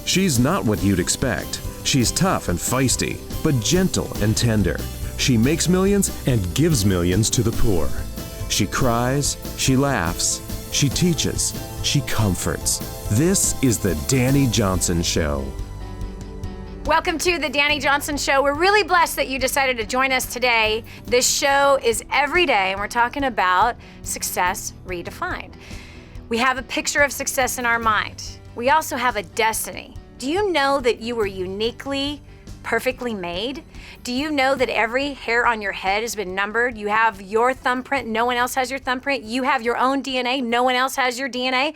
She's not what you'd expect. She's tough and feisty, but gentle and tender. She makes millions and gives millions to the poor. She cries, she laughs, she teaches, she comforts. This is the Dani Johnson Show. Welcome to the Dani Johnson Show. We're really blessed that you decided to join us today. This show is every day, and we're talking about success redefined. We have a picture of success in our mind. We also have a destiny. Do you know that you were uniquely, perfectly made? Do you know that every hair on your head has been numbered? You have your thumbprint. No one else has your thumbprint. You have your own DNA. No one else has your DNA.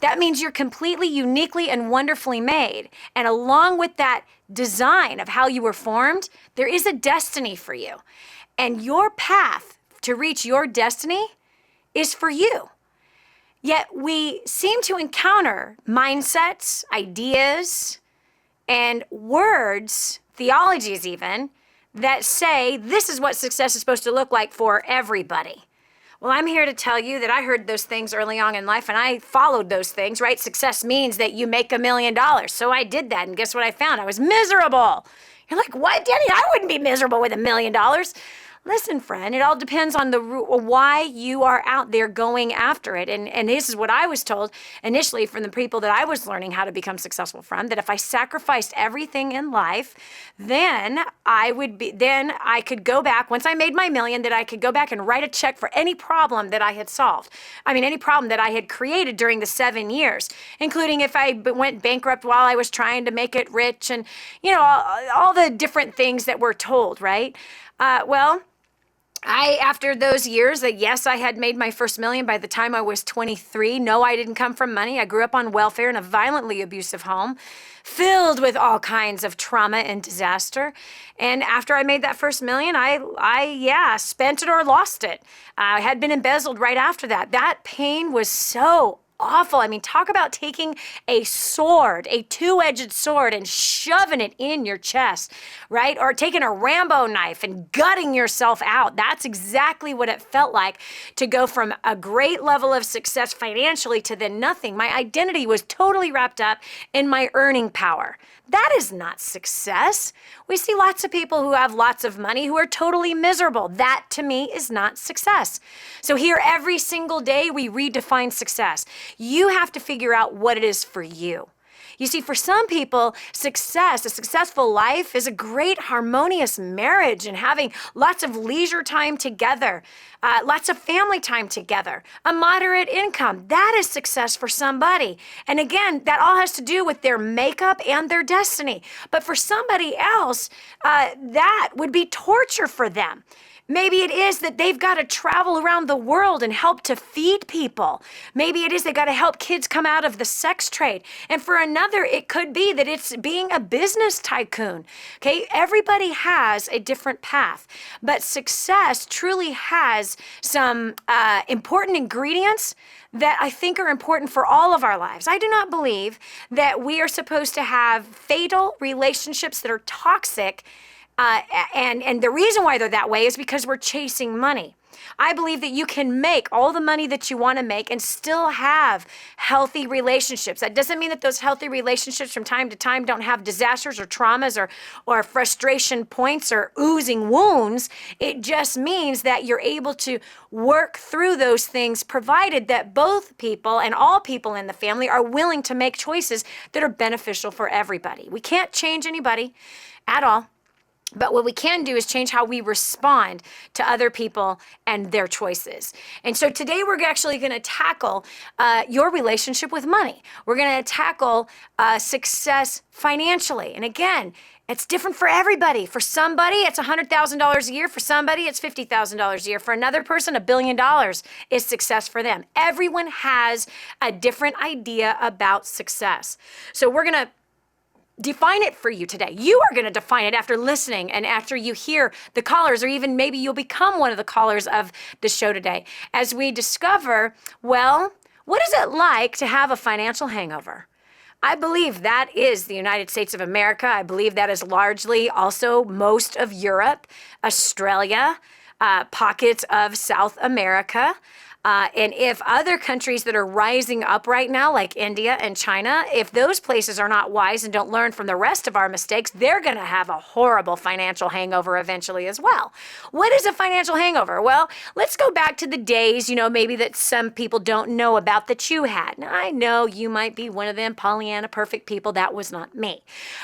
That means you're completely, uniquely, and wonderfully made. And along with that design of how you were formed, there is a destiny for you. And your path to reach your destiny is for you. Yet we seem to encounter mindsets, ideas, and words, theologies even, that say this is what success is supposed to look like for everybody. Well, I'm here to tell you that I heard those things early on in life and I followed those things, right? Success means that you make $1 million. So I did that, and guess what I found? I was miserable. You're like, what, Dani? I wouldn't be miserable with $1 million. Listen, friend, it all depends on why you are out there going after it. And this is what I was told initially from the people that I was learning how to become successful from, that if I sacrificed everything in life, then I could go back, once I made my $1 million, that I could go back and write a check for any problem that I had solved. Any problem that I had created during the 7 years, including if I went bankrupt while I was trying to make it rich and, all the different things that we're told, right? After those years, yes, I had made my first $1 million by the time I was 23. No, I didn't come from money. I grew up on welfare in a violently abusive home, filled with all kinds of trauma and disaster. And after I made that first $1 million, I spent it or lost it. I had been embezzled right after that. That pain was so awful. Talk about taking a sword, a two-edged sword, and shoving it in your chest, right? Or taking a Rambo knife and gutting yourself out. That's exactly what it felt like to go from a great level of success financially to then nothing. My identity was totally wrapped up in my earning power. That is not success. We see lots of people who have lots of money who are totally miserable. That, to me, is not success. So here, every single day, we redefine success. You have to figure out what it is for you. You see, for some people, success, a successful life, is a great harmonious marriage and having lots of leisure time together, lots of family time together, a moderate income. That is success for somebody. And again, that all has to do with their makeup and their destiny. But for somebody else, that would be torture for them. Maybe it is that they've got to travel around the world and help to feed people. Maybe it is they got to help kids come out of the sex trade. And for another, it could be that it's being a business tycoon. Okay, everybody has a different path, but success truly has some important ingredients that I think are important for all of our lives. I do not believe that we are supposed to have fatal relationships that are toxic. And the reason why they're that way is because we're chasing money. I believe that you can make all the money that you want to make and still have healthy relationships. That doesn't mean that those healthy relationships from time to time don't have disasters or traumas or frustration points or oozing wounds. It just means that you're able to work through those things, provided that both people and all people in the family are willing to make choices that are beneficial for everybody. We can't change anybody at all. But what we can do is change how we respond to other people and their choices. And so today we're actually going to tackle your relationship with money. We're going to tackle success financially. And again, it's different for everybody. For somebody, it's $100,000 a year. For somebody, it's $50,000 a year. For another person, $1 billion is success for them. Everyone has a different idea about success. So we're going to define it for you today. You are going to define it after listening and after you hear the callers, or even maybe you'll become one of the callers of the show today, as we discover, what is it like to have a financial hangover? I believe that is the United States of America. I believe that is largely also most of Europe, Australia, pockets of South America. And if other countries that are rising up right now, like India and China, if those places are not wise and don't learn from the rest of our mistakes, they're going to have a horrible financial hangover eventually as well. What is a financial hangover? Well, let's go back to the days, maybe that some people don't know about that you had. Now, I know you might be one of them Pollyanna perfect people. That was not me.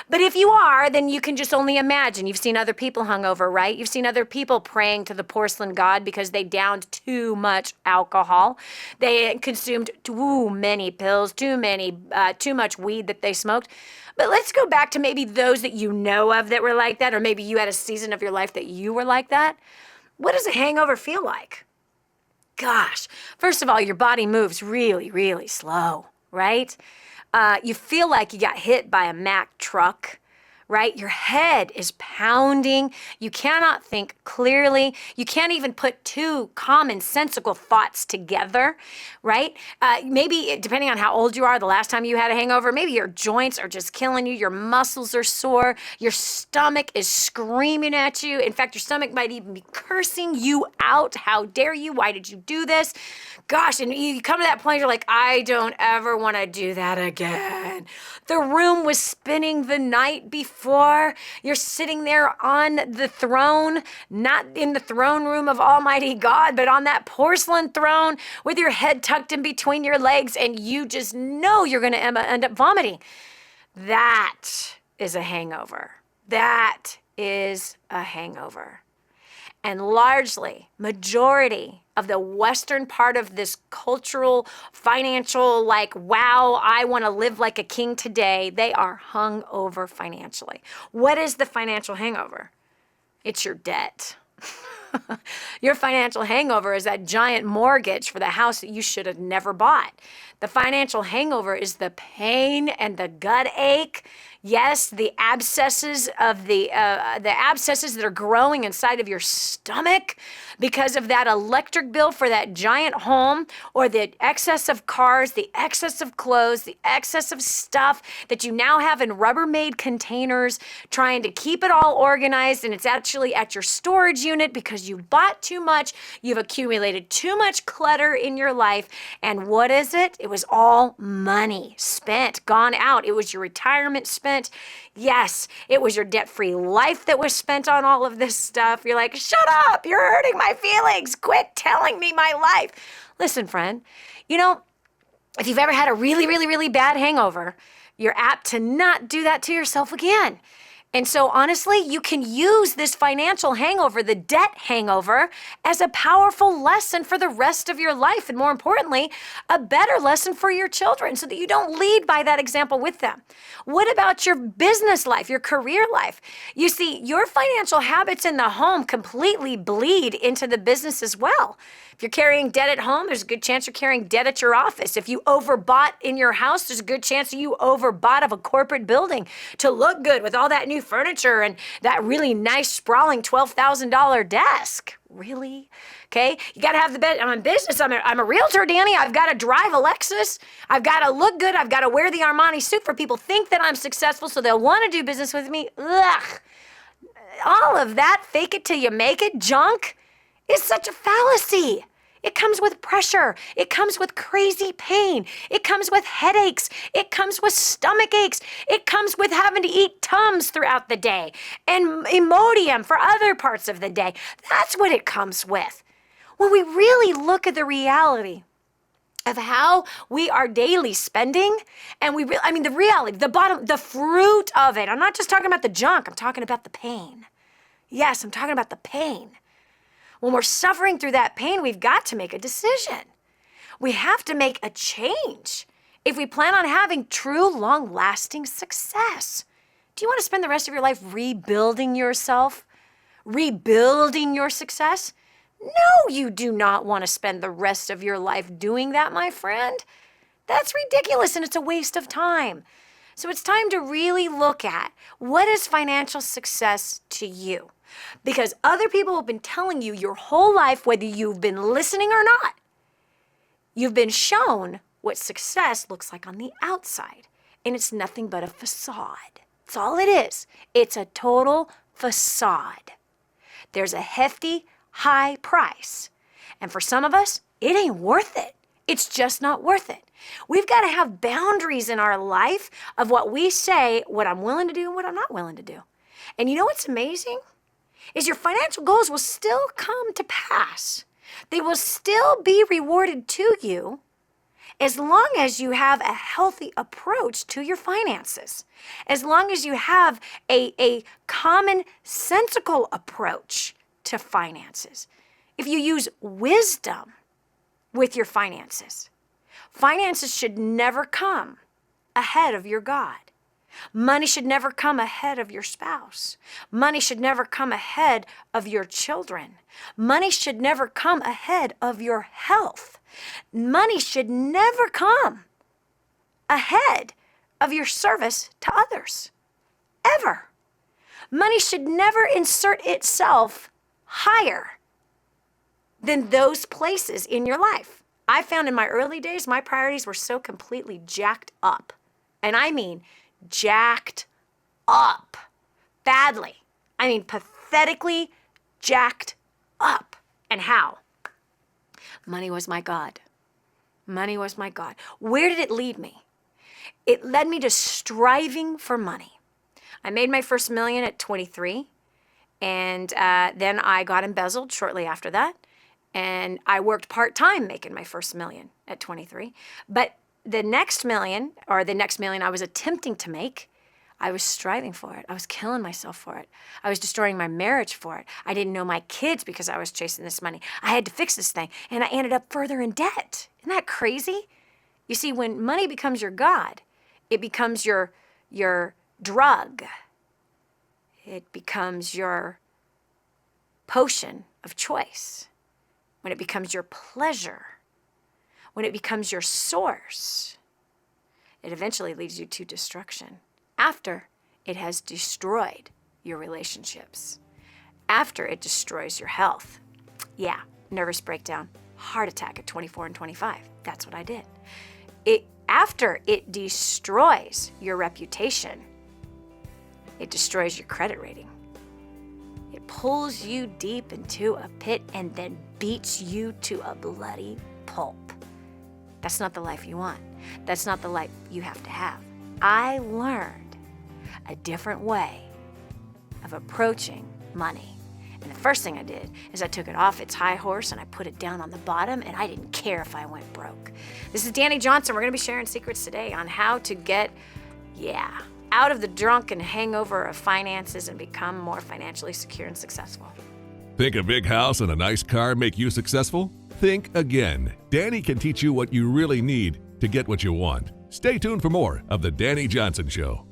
But if you are, then you can just only imagine. You've seen other people hungover, right? You've seen other people praying to the porcelain god because they downed too much alcohol. They consumed too many pills, too much weed that they smoked. But let's go back to maybe those that you know of that were like that, or maybe you had a season of your life that you were like that. What does a hangover feel like? Gosh, first of all, your body moves really, really slow, right? You feel like you got hit by a Mack truck, right? Your head is pounding. You cannot think clearly. You can't even put two commonsensical thoughts together, right? Maybe depending on how old you are, the last time you had a hangover, maybe your joints are just killing you. Your muscles are sore. Your stomach is screaming at you. In fact, your stomach might even be cursing you out. How dare you? Why did you do this? Gosh, and you come to that point, you're like, I don't ever want to do that again. The room was spinning the night before. You're sitting there on the throne, not in the throne room of Almighty God, but on that porcelain throne with your head tucked in between your legs, and you just know you're going to end up vomiting. That is a hangover. That is a hangover. And largely, majority of the Western part of this cultural, financial, wow, I want to live like a king today, they are hung over financially. What is the financial hangover? It's your debt. Your financial hangover is that giant mortgage for the house that you should have never bought. The financial hangover is the pain and the gut ache. Yes, the abscesses of the abscesses that are growing inside of your stomach because of that electric bill for that giant home, or the excess of cars, the excess of clothes, the excess of stuff that you now have in Rubbermaid containers, trying to keep it all organized, and it's actually at your storage unit because you bought too much, you've accumulated too much clutter in your life, and what is it? It was all money spent, gone out. It was your retirement spent. Yes, it was your debt-free life that was spent on all of this stuff. You're like, shut up, you're hurting my feelings. Quit telling me my life. Listen, friend, if you've ever had a really, really, really bad hangover, you're apt to not do that to yourself again. And so honestly, you can use this financial hangover, the debt hangover, as a powerful lesson for the rest of your life. And more importantly, a better lesson for your children so that you don't lead by that example with them. What about your business life, your career life? You see, your financial habits in the home completely bleed into the business as well. If you're carrying debt at home, there's a good chance you're carrying debt at your office. If you overbought in your house, there's a good chance you overbought of a corporate building to look good with all that new furniture and that really nice, sprawling $12,000 desk. Really? Okay? You got to have the best. I'm in business. I'm a realtor, Dani. I've got to drive a Lexus. I've got to look good. I've got to wear the Armani suit for people think that I'm successful so they'll want to do business with me. Ugh. All of that fake it till you make it junk is such a fallacy. It comes with pressure. It comes with crazy pain. It comes with headaches. It comes with stomach aches. It comes with having to eat Tums throughout the day and Imodium for other parts of the day. That's what it comes with. When we really look at the reality of how we are daily spending, and the reality, the fruit of it. I'm not just talking about the junk. I'm talking about the pain. Yes, I'm talking about the pain. When we're suffering through that pain, we've got to make a decision. We have to make a change if we plan on having true, long-lasting success. Do you want to spend the rest of your life rebuilding yourself? Rebuilding your success? No, you do not want to spend the rest of your life doing that, my friend. That's ridiculous, and it's a waste of time. So it's time to really look at what is financial success to you. Because other people have been telling you your whole life, whether you've been listening or not, you've been shown what success looks like on the outside. And it's nothing but a facade. That's all it is. It's a total facade. There's a hefty, high price. And for some of us, it ain't worth it. It's just not worth it. We've got to have boundaries in our life of what we say, what I'm willing to do and what I'm not willing to do. And you know what's amazing? Is your financial goals will still come to pass. They will still be rewarded to you as long as you have a healthy approach to your finances. As long as you have a commonsensical approach to finances. If you use wisdom with your finances, finances should never come ahead of your God. Money should never come ahead of your spouse. Money should never come ahead of your children. Money should never come ahead of your health. Money should never come ahead of your service to others. Ever. Money should never insert itself higher than those places in your life. I found in my early days, my priorities were so completely jacked up. And I mean jacked up. Badly. I mean pathetically jacked up. And how? Money was my God. Money was my God. Where did it lead me? It led me to striving for money. I made my first million at 23, and then I got embezzled shortly after that, and I worked part-time making my first million at 23. But the next million I was attempting to make, I was striving for it. I was killing myself for it. I was destroying my marriage for it. I didn't know my kids because I was chasing this money. I had to fix this thing, and I ended up further in debt. Isn't that crazy? You see, when money becomes your God, it becomes your drug. It becomes your potion of choice. When it becomes your pleasure, when it becomes your source, it eventually leads you to destruction. After it has destroyed your relationships, after it destroys your health. Yeah, nervous breakdown, heart attack at 24 and 25. That's what I did. After it destroys your reputation, it destroys your credit rating. It pulls you deep into a pit and then beats you to a bloody pulp. That's not the life you want. That's not the life you have to have. I learned a different way of approaching money. And the first thing I did is I took it off its high horse and I put it down on the bottom, and I didn't care if I went broke. This is Dani Johnson. We're going to be sharing secrets today on how to get, out of the drunken hangover of finances and become more financially secure and successful. Think a big house and a nice car make you successful? Think again. Dani can teach you what you really need to get what you want. Stay tuned for more of The Dani Johnson Show.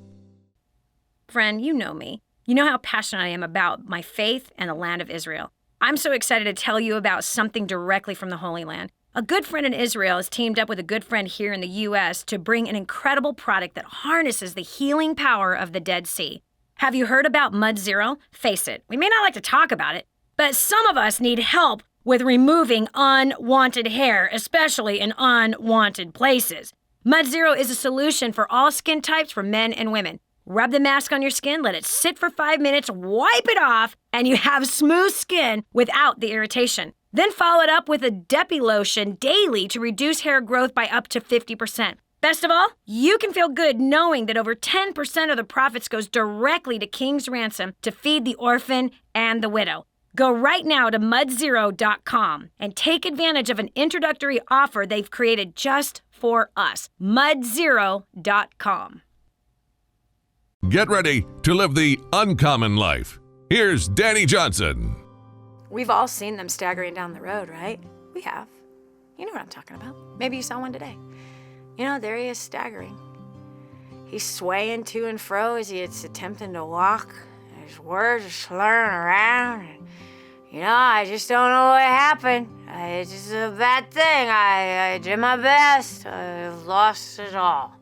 Friend, you know me. You know how passionate I am about my faith and the land of Israel. I'm so excited to tell you about something directly from the Holy Land. A good friend in Israel has teamed up with a good friend here in the U.S. to bring an incredible product that harnesses the healing power of the Dead Sea. Have you heard about Mud Zero? Face it, we may not like to talk about it, but some of us need help with removing unwanted hair, especially in unwanted places. Mud Zero is a solution for all skin types for men and women. Rub the mask on your skin, let it sit for 5 minutes, wipe it off, and you have smooth skin without the irritation. Then follow it up with a Depi lotion daily to reduce hair growth by up to 50%. Best of all, you can feel good knowing that over 10% of the profits goes directly to King's Ransom to feed the orphan and the widow. Go right now to mudzero.com and take advantage of an introductory offer they've created just for us. mudzero.com. Get ready to live the uncommon life. Here's Dani Johnson. We've all seen them staggering down the road, right? We have. You know what I'm talking about. Maybe you saw one today. You know, there he is staggering. He's swaying to and fro as he's attempting to walk. His words are slurring around. And, I just don't know what happened. It's just a bad thing. I did my best. I've lost it all.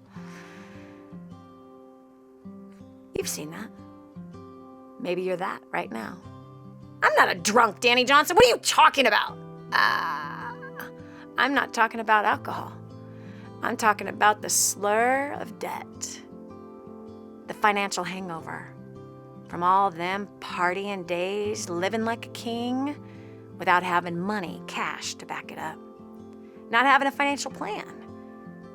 You've seen that. Maybe you're that right now. I'm not a drunk, Dani Johnson. What are you talking about? I'm not talking about alcohol. I'm talking about the slur of debt. The financial hangover from all them partying days, living like a king without having money, cash to back it up. not having a financial plan.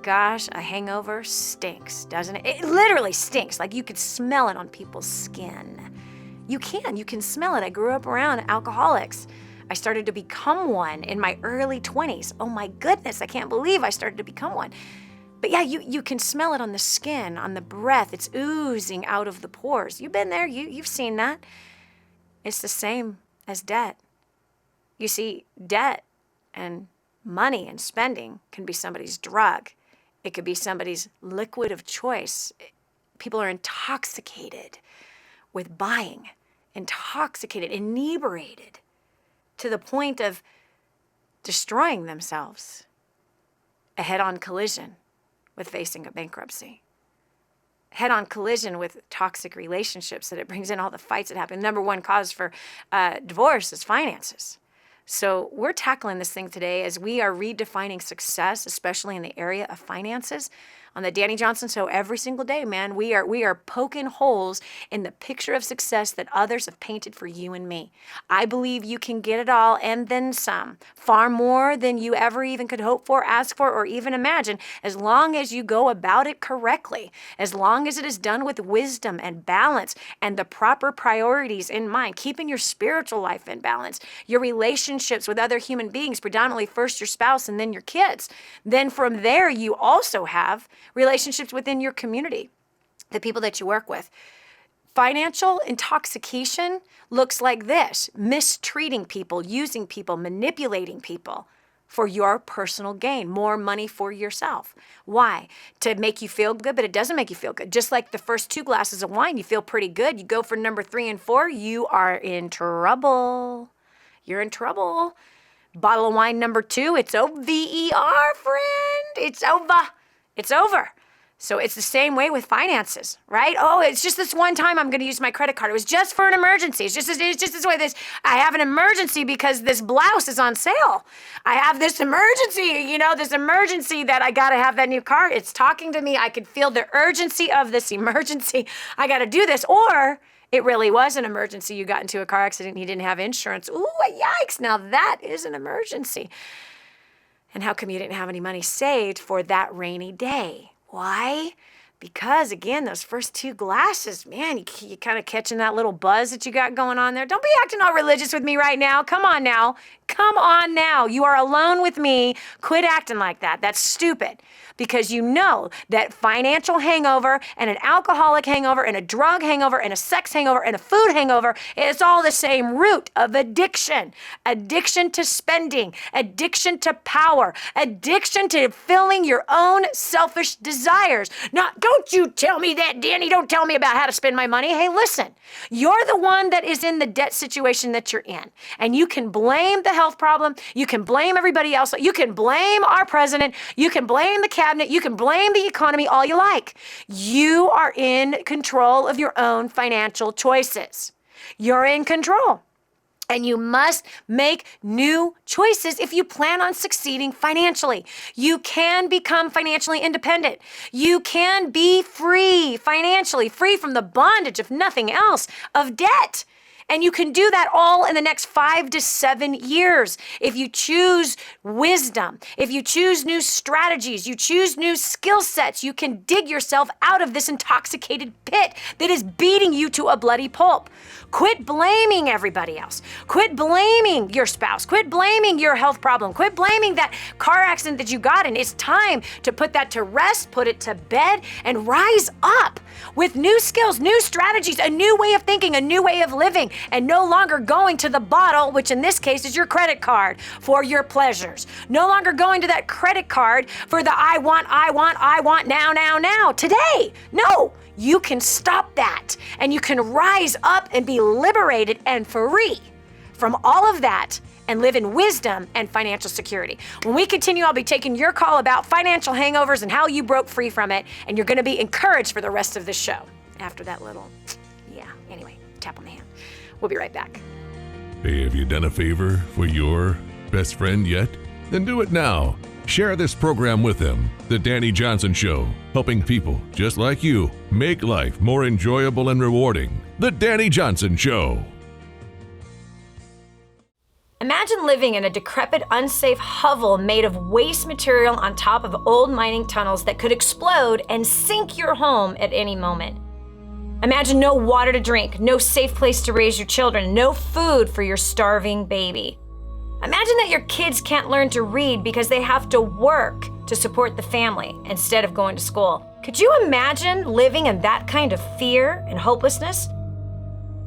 Gosh, a hangover stinks, doesn't it? It literally stinks. Like you could smell it on people's skin. You can smell it. I grew up around alcoholics. I started to become one in my early 20s. Oh my goodness, I can't believe I started to become one. But yeah, you can smell it on the skin, on the breath. It's oozing out of the pores. You've been there, you've seen that. It's the same as debt. You see, debt and money and spending can be somebody's drug. It could be somebody's liquid of choice. People are intoxicated with buying, intoxicated, inebriated to the point of destroying themselves. A head-on collision with facing a bankruptcy. Head-on collision with toxic relationships that it brings in all the fights that happen. Number one cause for divorce is finances. So we're tackling this thing today as we are redefining success, especially in the area of finances. On the Dani Johnson Show every single day, man, we are poking holes in the picture of success that others have painted for you and me. I believe you can get it all and then some, far more than you ever even could hope for, ask for, or even imagine, as long as you go about it correctly, as long as it is done with wisdom and balance and the proper priorities in mind, keeping your spiritual life in balance, your relationships with other human beings, predominantly first your spouse and then your kids. Then from there, you also have relationships within your community, the people that you work with. Financial intoxication looks like this: mistreating people, using people, manipulating people for your personal gain, more money for yourself. Why? To make you feel good, but it doesn't make you feel good. Just like the first 2 glasses of wine, you feel pretty good. You go for number 3 and 4, you are in trouble. You're in trouble. Bottle of wine number 2, it's over, friend. It's over. It's over. So it's the same way with finances, right? Oh, it's just this one time I'm going to use my credit card. It was just for an emergency. It's just this way. I have an emergency because this blouse is on sale. I have this emergency, this emergency that I got to have that new car. It's talking to me. I could feel the urgency of this emergency. I got to do this. Or it really was an emergency. You got into a car accident and you didn't have insurance. Ooh, yikes. Now that is an emergency. And how come you didn't have any money saved for that rainy day? Why? Because, again, those first 2 glasses, man, you kind of catching that little buzz that you got going on there. Don't be acting all religious with me right now. Come on now. Come on now. You are alone with me. Quit acting like that. That's stupid. Because you know that financial hangover and an alcoholic hangover and a drug hangover and a sex hangover and a food hangover, it's all the same root of addiction. Addiction to spending, addiction to power, addiction to filling your own selfish desires. Don't you tell me that, Dani. Don't tell me about how to spend my money. Hey, listen, you're the one that is in the debt situation that you're in. And you can blame the health problem. You can blame everybody else. You can blame our president. You can blame the cabinet. You can blame the economy all you like. You are in control of your own financial choices. You're in control. And you must make new choices if you plan on succeeding financially. You can become financially independent. You can be free financially, free from the bondage, if nothing else, of debt. And you can do that all in the next 5 to 7 years. If you choose wisdom, if you choose new strategies, you choose new skill sets, you can dig yourself out of this intoxicated pit that is beating you to a bloody pulp. Quit blaming everybody else. Quit blaming your spouse. Quit blaming your health problem. Quit blaming that car accident that you got in. It's time to put that to rest, put it to bed, and rise up with new skills, new strategies, a new way of thinking, a new way of living, and no longer going to the bottle, which in this case is your credit card, for your pleasures. No longer going to that credit card for the I want, now, today. No, you can stop that, and you can rise up and be liberated and free from all of that and live in wisdom and financial security. When we continue, I'll be taking your call about financial hangovers and how you broke free from it, and you're going to be encouraged for the rest of the show. After that little, anyway, tap on the hand. We'll be right back. Hey, have you done a favor for your best friend yet? Then do it now. Share this program with them. The Dani Johnson Show, helping people just like you make life more enjoyable and rewarding. The Dani Johnson Show. Imagine living in a decrepit, unsafe hovel made of waste material on top of old mining tunnels that could explode and sink your home at any moment. Imagine no water to drink, no safe place to raise your children, no food for your starving baby. Imagine that your kids can't learn to read because they have to work to support the family instead of going to school. Could you imagine living in that kind of fear and hopelessness?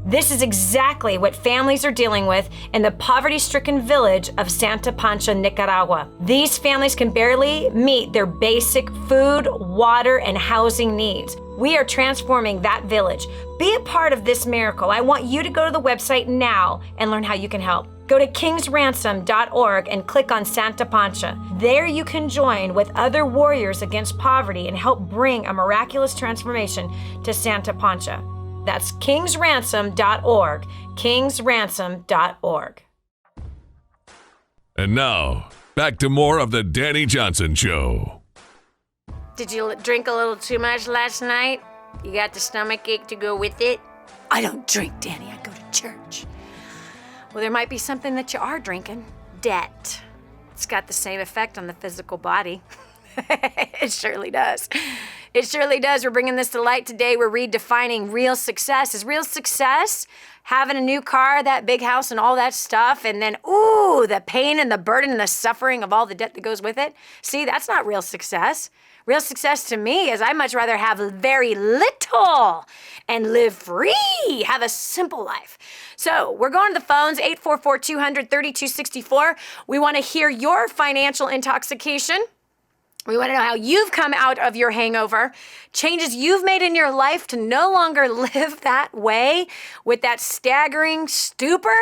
This is exactly what families are dealing with in the poverty-stricken village of Santa Pancha, Nicaragua. These families can barely meet their basic food, water, and housing needs. We are transforming that village. Be a part of this miracle. I want you to go to the website now and learn how you can help. Go to kingsransom.org and click on Santa Pancha. There you can join with other warriors against poverty and help bring a miraculous transformation to Santa Pancha. That's kingsransom.org, kingsransom.org. And now, back to more of the Dani Johnson Show. Did you drink a little too much last night? You got the stomach ache to go with it? I don't drink, Dani. I go to church. Well, there might be something that you are drinking. Debt. It's got the same effect on the physical body. It surely does. It surely does. We're bringing this to light today. We're redefining real success. Is real success having a new car, that big house, and all that stuff, and then, ooh, the pain and the burden and the suffering of all the debt that goes with it? See, that's not real success. Real success to me is I'd much rather have very little and live free, have a simple life. So we're going to the phones, 844-200-3264. We want to hear your financial intoxication. We want to know how you've come out of your hangover, changes you've made in your life to no longer live that way with that staggering stupor,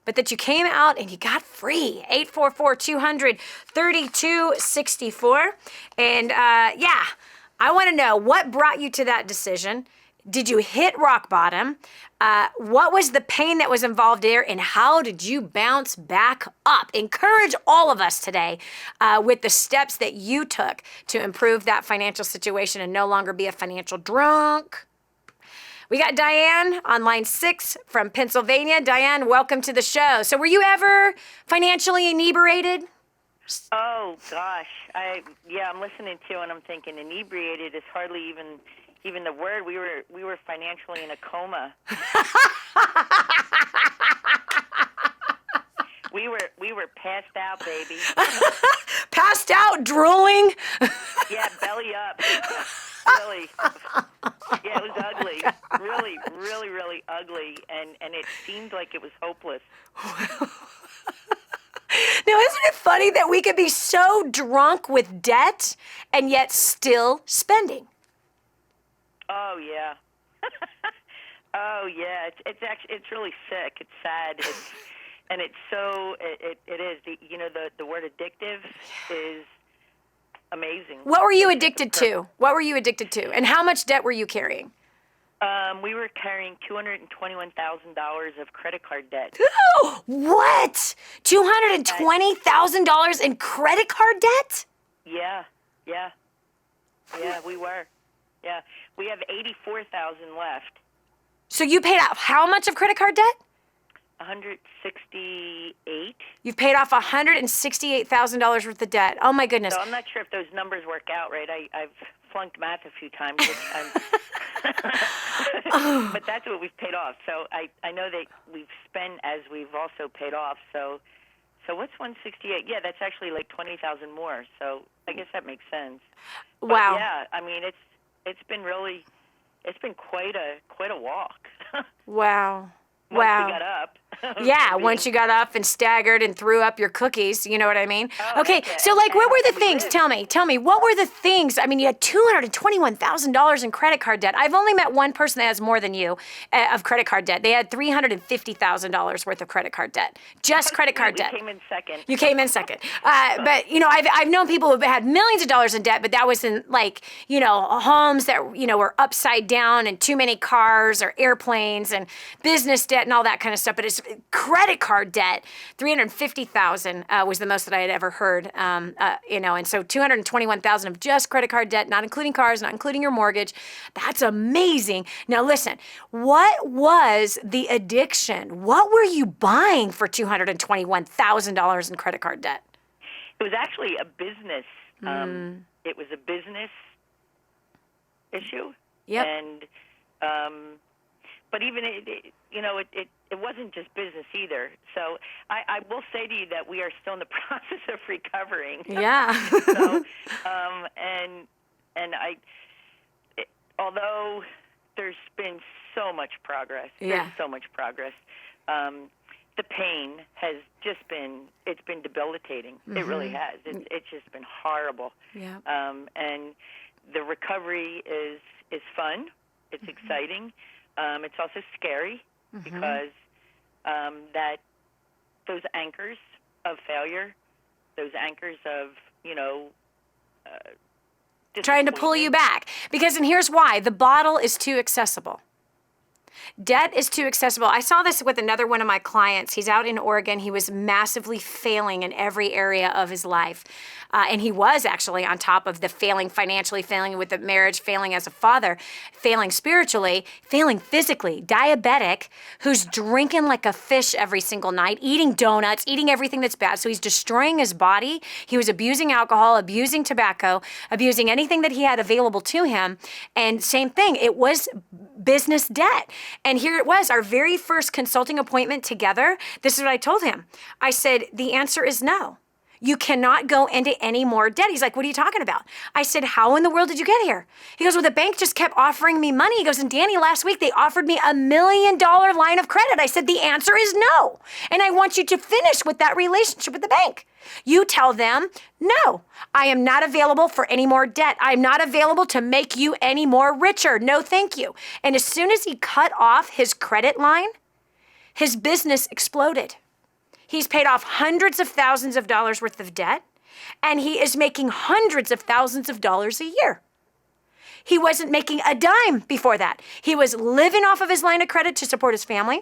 but that you came out and you got free. 844-200-3264. And I want to know what brought you to that decision. Did you hit rock bottom? What was the pain that was involved there, and how did you bounce back up? Encourage all of us today with the steps that you took to improve that financial situation and no longer be a financial drunk. We got Diane on line 6 from Pennsylvania. Diane, welcome to the show. So were you ever financially inebriated? Oh, gosh. I'm listening to and I'm thinking inebriated is hardly even the word. We were financially in a coma. we were passed out, baby. Passed out, drooling? Yeah, belly up. Really. Yeah, it was ugly. Really, really, really ugly, and it seemed like it was hopeless. Now, isn't it funny that we could be so drunk with debt and yet still spending? Oh yeah. Oh yeah. It's really sick. It's sad. It is. The word addictive is amazing. What were you addicted to? And how much debt were you carrying? We were carrying $221,000 of credit card debt. What? $220,000 in credit card debt? Yeah, we were. Yeah, we have $84,000 left. So you paid off how much of credit card debt? $168. You've paid off $168,000 worth of debt. Oh my goodness. So I'm not sure if those numbers work out right. I've flunked math a few times, but that's what we've paid off. So I know that we've spent as we've also paid off. So what's 168? Yeah, that's actually like 20,000 more. So I guess that makes sense. But wow. Yeah, I mean it's been quite a walk. Wow. Once we got up. Yeah, once you got up and staggered and threw up your cookies, you know what I mean? Oh, okay, so what were the things? Tell me, what were the things? I mean, you had $221,000 in credit card debt. I've only met one person that has more than you of credit card debt. They had $350,000 worth of credit card debt, just credit card debt. You came in second. You came in second. But, I've known people who had millions of dollars in debt, but that was in homes that, were upside down and too many cars or airplanes and business debt and all that kind of stuff. But credit card debt, $350,000 was the most that I had ever heard. And so $221,000 of just credit card debt, not including cars, not including your mortgage. That's amazing. Now listen, what was the addiction? What were you buying for $221,000 in credit card debt? It was actually a business. It was a business issue. Yep. And, but even it wasn't just business either. So I will say to you that we are still in the process of recovering. Yeah. So, although there's been so much progress, there's so much progress. The pain has just it's been debilitating. It really has. It's just been horrible. Yeah. And the recovery is fun. It's exciting. It's also scary because that those anchors of failure, those anchors of, trying to pull you back. And here's why. The bottle is too accessible. Debt is too accessible. I saw this with another one of my clients. He's out in Oregon. He was massively failing in every area of his life. And he was actually on top of the failing financially, failing with the marriage, failing as a father, failing spiritually, failing physically, diabetic, who's drinking like a fish every single night, eating donuts, eating everything that's bad. So he's destroying his body. He was abusing alcohol, abusing tobacco, abusing anything that he had available to him. And same thing, it was business debt. And here it was, our very first consulting appointment together. This is what I told him. I said, the answer is no. You cannot go into any more debt. He's like, what are you talking about? I said, how in the world did you get here? He goes, well, the bank just kept offering me money. He goes, and Dani, last week they offered me $1 million line of credit. I said, the answer is no. And I want you to finish with that relationship with the bank. You tell them, no, I am not available for any more debt. I'm not available to make you any more richer. No, thank you. And as soon as he cut off his credit line, his business exploded. He's paid off hundreds of thousands of dollars worth of debt, and he is making hundreds of thousands of dollars a year. He wasn't making a dime before that. He was living off of his line of credit to support his family,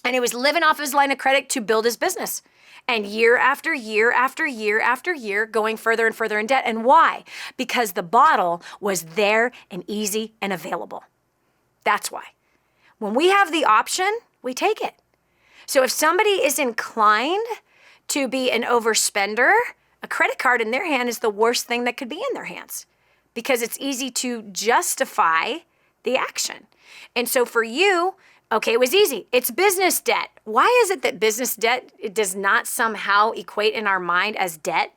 and he was living off his line of credit to build his business. And year after year after year after year, going further and further in debt. And why? Because the bottle was there and easy and available. That's why. When we have the option, we take it. So if somebody is inclined to be an overspender, a credit card in their hand is the worst thing that could be in their hands because it's easy to justify the action. And so for you, okay, it was easy. It's business debt. Why is it that business debt it does not somehow equate in our mind as debt?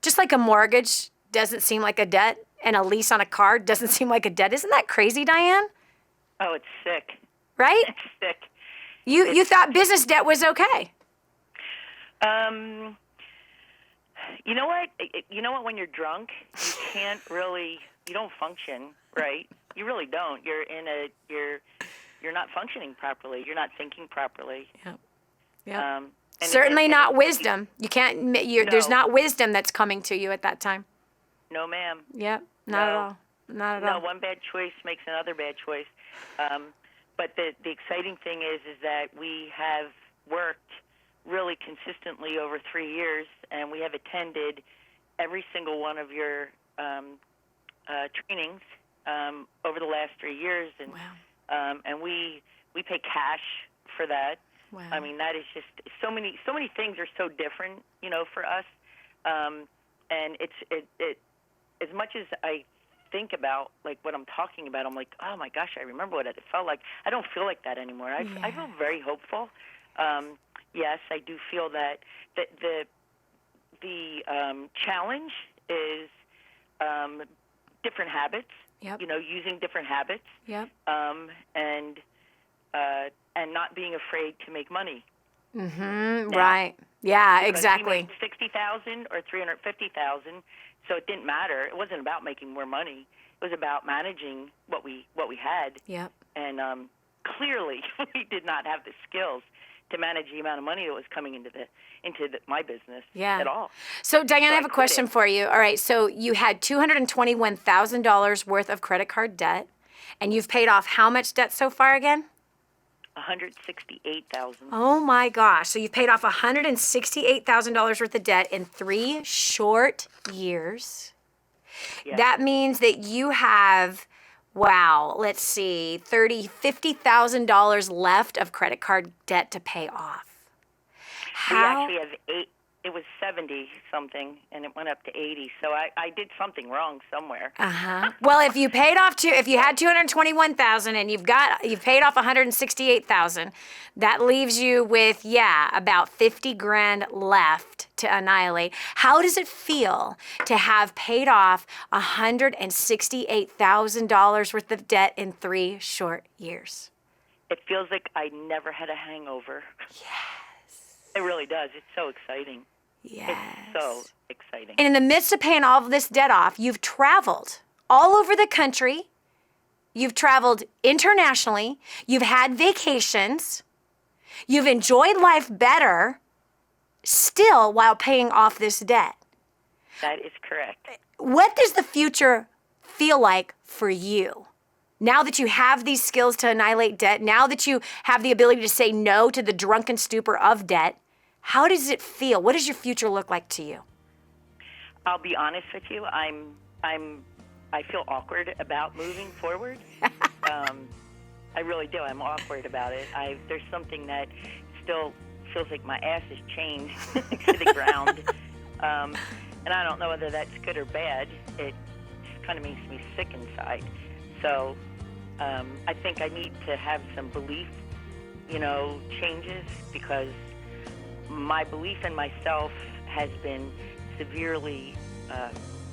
Just like a mortgage doesn't seem like a debt and a lease on a car doesn't seem like a debt. Isn't that crazy, Diane? Oh, it's sick. Right? It's sick. You thought business debt was okay. You know what? When you're drunk, you don't function, right? You really don't. You're not functioning properly. You're not thinking properly. Yeah. Certainly not wisdom. You can't. No. There's not wisdom that's coming to you at that time. No, ma'am. Yep. Not at all. Not at all. No, one bad choice makes another bad choice. But the exciting thing is that we have worked really consistently over 3 years, and we have attended every single one of your trainings over the last 3 years, and wow. And we pay cash for that. Wow. I mean, that is just so many things are so different, for us, and it as much as I think about like what I'm talking about, I'm like, oh my gosh, I remember what it felt like. I don't feel like that anymore. I feel very hopeful. Yes, I do feel that the challenge is different habits. Yep. Using different habits. Yep. And not being afraid to make money. Mm-hmm. Right. Yeah. Exactly. $60,000 or $350,000. So it didn't matter. It wasn't about making more money. It was about managing what we had. Yep. And clearly, we did not have the skills to manage the amount of money that was coming into my business at all. So Diane, I have a question for you. All right. So you had $221,000 worth of credit card debt, and you've paid off how much debt so far again? $168,000. Oh my gosh. So you've paid off $168,000 worth of debt in 3 short years. Yeah. That means that you have, wow, let's see, $50,000 left of credit card debt to pay off. We actually have 8. It was 70 something, and it went up to 80. So I did something wrong somewhere. Well, if you paid off if you had $221,000 and you've paid off $168,000, that leaves you with about $50,000 left to annihilate. How does it feel to have paid off $168,000 worth of debt in 3 short years? It feels like I never had a hangover. Yes. It really does. It's so exciting. Yes. It's so exciting. And in the midst of paying all of this debt off, you've traveled all over the country. You've traveled internationally. You've had vacations. You've enjoyed life better still while paying off this debt. That is correct. What does the future feel like for you? Now that you have these skills to annihilate debt, now that you have the ability to say no to the drunken stupor of debt, how does it feel? What does your future look like to you? I'll be honest with you. I feel awkward about moving forward. I really do. I'm awkward about it. There's something that still feels like my ass is chained to the ground. And I don't know whether that's good or bad. It just kind of makes me sick inside. So I think I need to have some belief, changes, because my belief in myself has been severely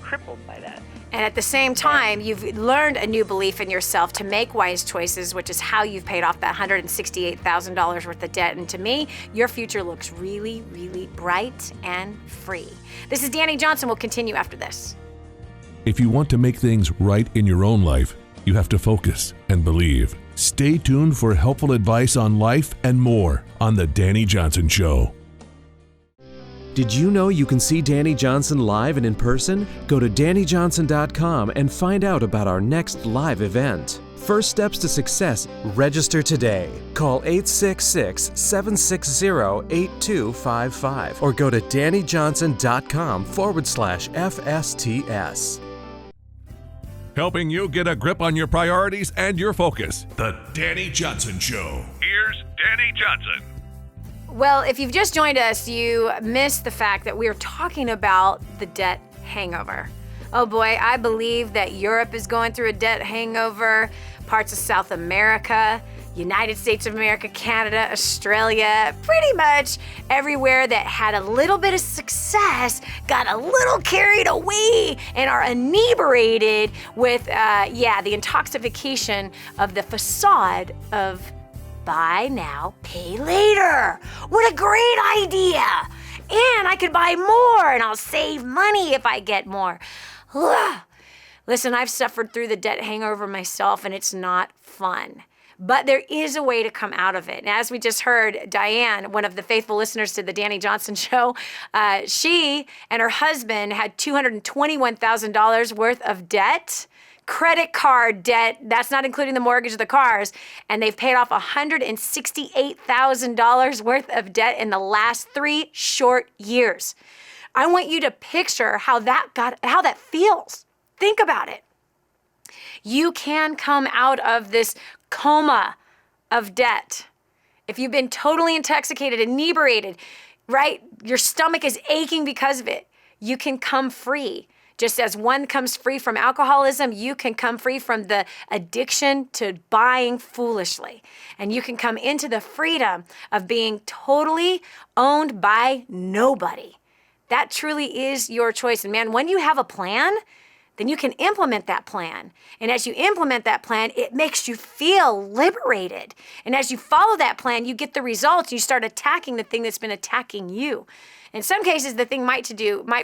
crippled by that. And at the same time, you've learned a new belief in yourself to make wise choices, which is how you've paid off that $168,000 worth of debt. And to me, your future looks really, really bright and free. This is Dani Johnson. We'll continue after this. If you want to make things right in your own life, you have to focus and believe. Stay tuned for helpful advice on life and more on The Dani Johnson Show. Did you know you can see Dani Johnson live and in person? Go to DaniJohnson.com and find out about our next live event. First steps to success. Register today. Call 866-760-8255 or go to DaniJohnson.com/FSTS. Helping you get a grip on your priorities and your focus. The Dani Johnson Show. Here's Dani Johnson. Well, if you've just joined us, you missed the fact that we're talking about the debt hangover. Oh boy, I believe that Europe is going through a debt hangover, parts of South America, United States of America, Canada, Australia, pretty much everywhere that had a little bit of success got a little carried away and are inebriated with, the intoxication of the facade of buy now, pay later. What a great idea. And I could buy more and I'll save money if I get more. Ugh. Listen, I've suffered through the debt hangover myself and it's not fun. But there is a way to come out of it. And as we just heard, Diane, one of the faithful listeners to the Dani Johnson Show, she and her husband had $221,000 worth of debt. Credit card debt, that's not including the mortgage of the cars, and they've paid off $168,000 worth of debt in the last 3 short years. I want you to picture how that feels. Think about it. You can come out of this coma of debt. If you've been totally intoxicated, inebriated, right? Your stomach is aching because of it. You can come free. Just as one comes free from alcoholism, you can come free from the addiction to buying foolishly. And you can come into the freedom of being totally owned by nobody. That truly is your choice. And man, when you have a plan, then you can implement that plan. And as you implement that plan, it makes you feel liberated. And as you follow that plan, you get the results. You start attacking the thing that's been attacking you. In some cases, the thing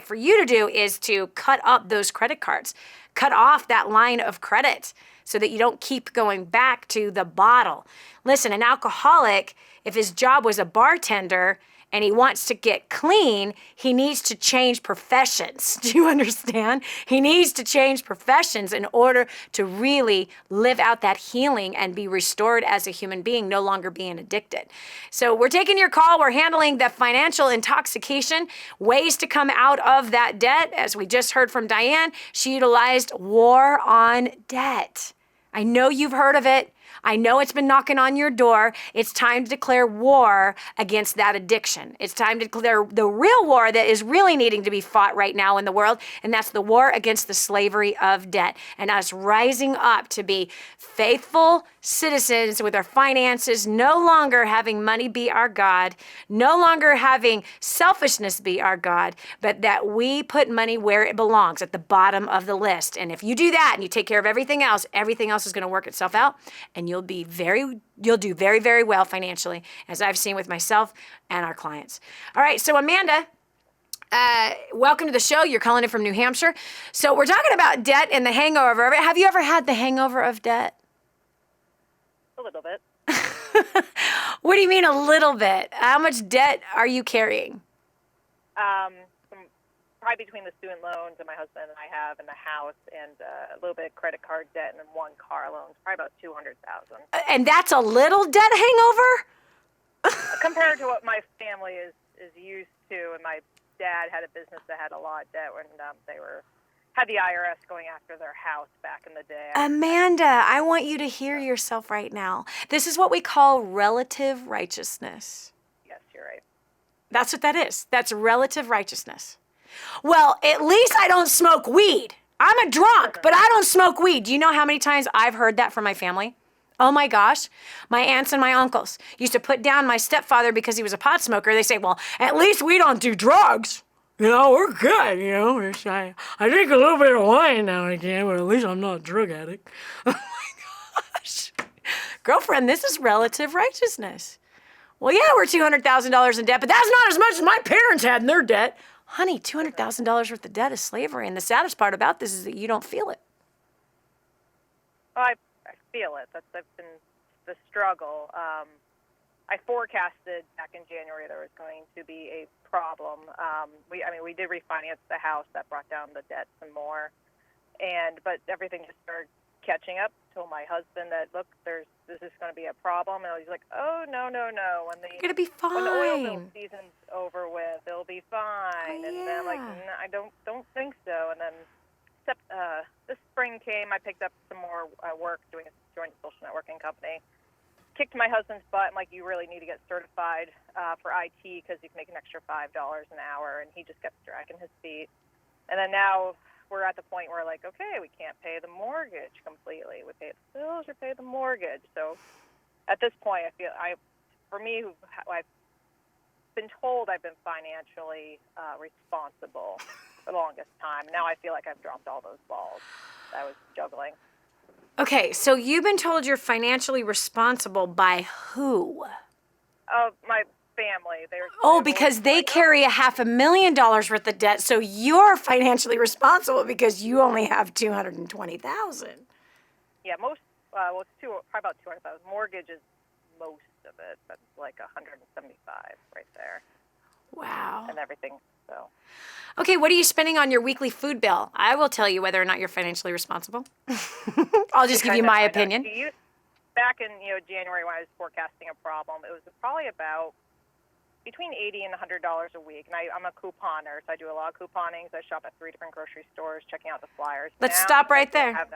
for you to do is to cut up those credit cards, cut off that line of credit so that you don't keep going back to the bottle. Listen, an alcoholic, if his job was a bartender and he wants to get clean, he needs to change professions. Do you understand? He needs to change professions in order to really live out that healing and be restored as a human being, no longer being addicted. So we're taking your call. We're handling the financial intoxication, ways to come out of that debt. As we just heard from Diane, she utilized war on debt. I know you've heard of it. I know it's been knocking on your door. It's time to declare war against that addiction. It's time to declare the real war that is really needing to be fought right now in the world, and that's the war against the slavery of debt, and us rising up to be faithful citizens with our finances, no longer having money be our God, no longer having selfishness be our God, but that we put money where it belongs, at the bottom of the list. And if you do that and you take care of everything else is going to work itself out, and you'll do very, very well financially, as I've seen with myself and our clients. All right, so Amanda, welcome to the show. You're calling in from New Hampshire. So we're talking about debt and the hangover of it. Have you ever had the hangover of debt? A little bit. What do you mean a little bit? How much debt are you carrying? Probably between the student loans that my husband and I have in the house, and a little bit of credit card debt, and then one car loan. Probably about $200,000. And that's a little debt hangover? Compared to what my family is used to, and my dad had a business that had a lot of debt when they had the IRS going after their house back in the day. Amanda, I want you to hear yourself right now. This is what we call relative righteousness. Yes, you're right. That's what that is. That's relative righteousness. Well, at least I don't smoke weed. I'm a drunk, but I don't smoke weed. Do you know how many times I've heard that from my family? Oh my gosh. My aunts and my uncles used to put down my stepfather because he was a pot smoker. They say, well, at least we don't do drugs. You know, we're good, you know. I drink a little bit of wine now and again, but at least I'm not a drug addict. Oh my gosh. Girlfriend, this is relative righteousness. Well, yeah, we're $200,000 in debt, but that's not as much as my parents had in their debt. Honey, $200,000 worth of debt is slavery, and the saddest part about this is that you don't feel it. Well, I feel it. That's been the struggle. I forecasted back in January there was going to be a problem. We did refinance the house. That brought down the debt some more, but everything just started catching up. Told my husband that, look, this is going to be a problem, and he's like, oh, no. You're gonna be fine. When the oil field season's over with, it'll be fine. Oh, and then I'm like, I don't think so. And then this spring came, I picked up some more work doing a joint social networking company. Kicked my husband's butt. I'm like, you really need to get certified for IT because you can make an extra $5 an hour. And he just kept dragging his feet. And then now we're at the point where, like, okay, we can't pay the mortgage completely. We pay the bills or pay the mortgage. So at this point, I feel I've been told I've been financially responsible for the longest time. Now I feel like I've dropped all those balls that I was juggling. Okay, so you've been told you're financially responsible by who? My family. Because they carry $500,000 worth of debt, so you're financially responsible because you only have $220,000. Yeah, most. It's probably about $200,000. Mortgage is most of it. That's like $175 right there. Wow. And everything. So. Okay, what are you spending on your weekly food bill? I will tell you whether or not you're financially responsible. I'll just give you my opinion. Back in January when I was forecasting a problem, it was probably about between $80 and $100 a week. And I'm a couponer, so I do a lot of couponing. So I shop at 3 different grocery stores, checking out the flyers. Let's stop right there.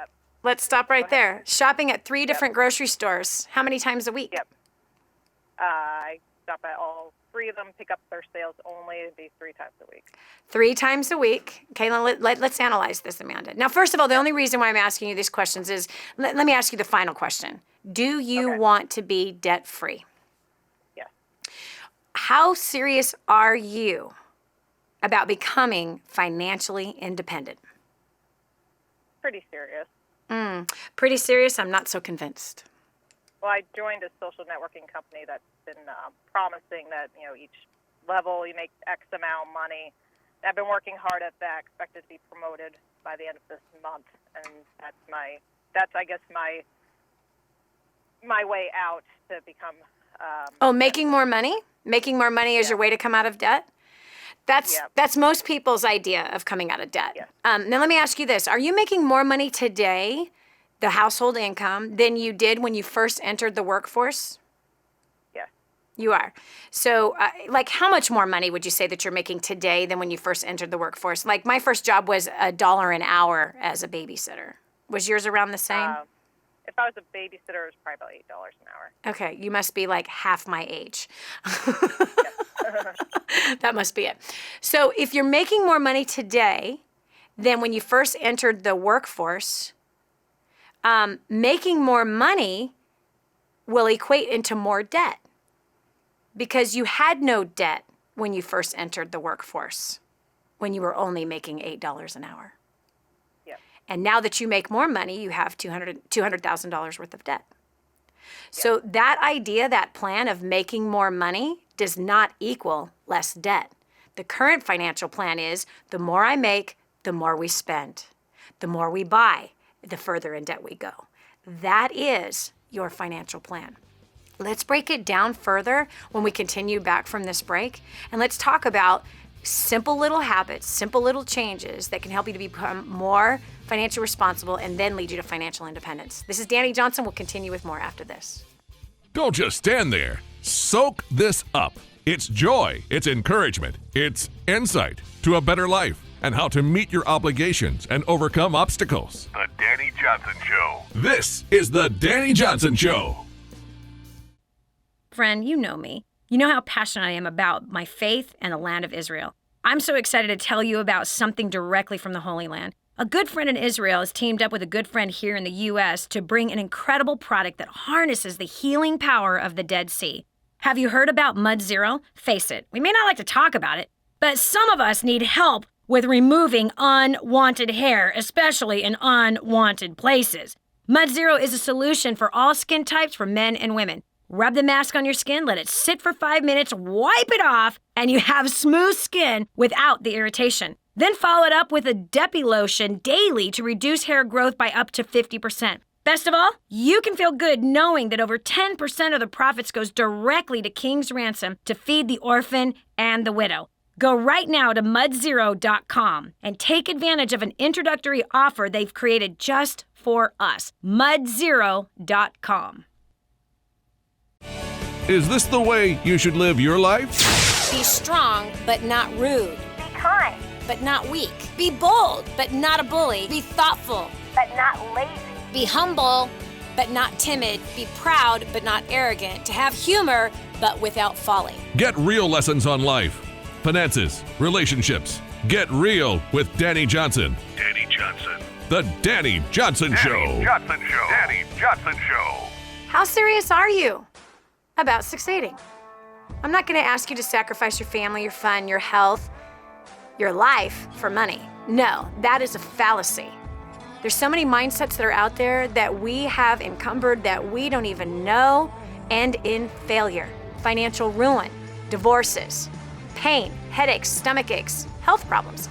Let's stop right there. Shopping at 3 different grocery stores. How many times a week? Yep. I stop at all 3 of them, pick up their sales only. It'd be 3 times a week. 3 times a week. Okay, let's analyze this, Amanda. Now, first of all, the only reason why I'm asking you these questions is, let me ask you the final question. Do you want to be debt-free? Yes. How serious are you about becoming financially independent? Pretty serious. Pretty serious? I'm not so convinced. Well, I joined a social networking company that's been promising that, each level you make X amount of money. I've been working hard at that, expected to be promoted by the end of this month, and that's I guess my way out to become. Making more money? Making more money is your way to come out of debt? That's most people's idea of coming out of debt. Yeah. Now let me ask you this. Are you making more money today, the household income, than you did when you first entered the workforce? Yeah. You are. So like how much more money would you say that you're making today than when you first entered the workforce? Like my first job was $1 an hour as a babysitter. Was yours around the same? If I was a babysitter, it was probably about $8 an hour. Okay, you must be like half my age. That must be it. So if you're making more money today than when you first entered the workforce, making more money will equate into more debt because you had no debt when you first entered the workforce, when you were only making $8 an hour. And now that you make more money, you have $200,000 worth of debt. So that idea, that plan of making more money does not equal less debt. The current financial plan is the more I make, the more we spend. The more we buy, the further in debt we go. That is your financial plan. Let's break it down further when we continue back from this break. And let's talk about simple little habits, simple little changes that can help you to become more financially responsible and then lead you to financial independence. This is Dani Johnson. We'll continue with more after this. Don't just stand there. Soak this up. It's joy, it's encouragement, it's insight to a better life and how to meet your obligations and overcome obstacles. The Dani Johnson Show. This is The Dani Johnson Show. Friend, you know me. You know how passionate I am about my faith and the land of Israel. I'm so excited to tell you about something directly from the Holy Land. A good friend in Israel has teamed up with a good friend here in the U.S. to bring an incredible product that harnesses the healing power of the Dead Sea. Have you heard about Mud Zero? Face it, we may not like to talk about it, but some of us need help with removing unwanted hair, especially in unwanted places. Mud Zero is a solution for all skin types for men and women. Rub the mask on your skin, let it sit for 5 minutes, wipe it off, and you have smooth skin without the irritation. Then follow it up with a Depi lotion daily to reduce hair growth by up to 50%. Best of all, you can feel good knowing that over 10% of the profits goes directly to King's Ransom to feed the orphan and the widow. Go right now to mudzero.com and take advantage of an introductory offer they've created just for us. mudzero.com. Is this the way you should live your life? Be strong, but not rude. Be kind, But not weak. Be bold, but not a bully. Be thoughtful. but not lazy. Be humble, but not timid. Be proud, but not arrogant. To have humor, but without folly. Get real lessons on life, finances, relationships. Get real with Dani Johnson. Dani Johnson. The Dani Johnson Show. Dani Johnson Show. Dani Johnson Show. How serious are you about succeeding? I'm not going to ask you to sacrifice your family, your fun, your health, your life for money. No, that is a fallacy. There's so many mindsets that are out there that we have encumbered that we don't even know end in failure, financial ruin, divorces, pain, headaches, stomach aches, health problems.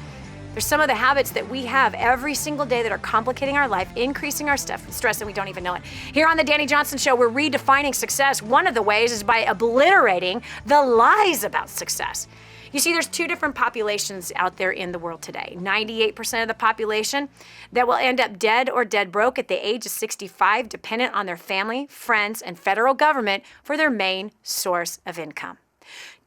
There's some of the habits that we have every single day that are complicating our life, increasing our stress, and we don't even know it. Here on The Dani Johnson Show, we're redefining success. One of the ways is by obliterating the lies about success. You see, there's two different populations out there in the world today. 98% of the population that will end up dead or dead broke at the age of 65, dependent on their family, friends, and federal government for their main source of income.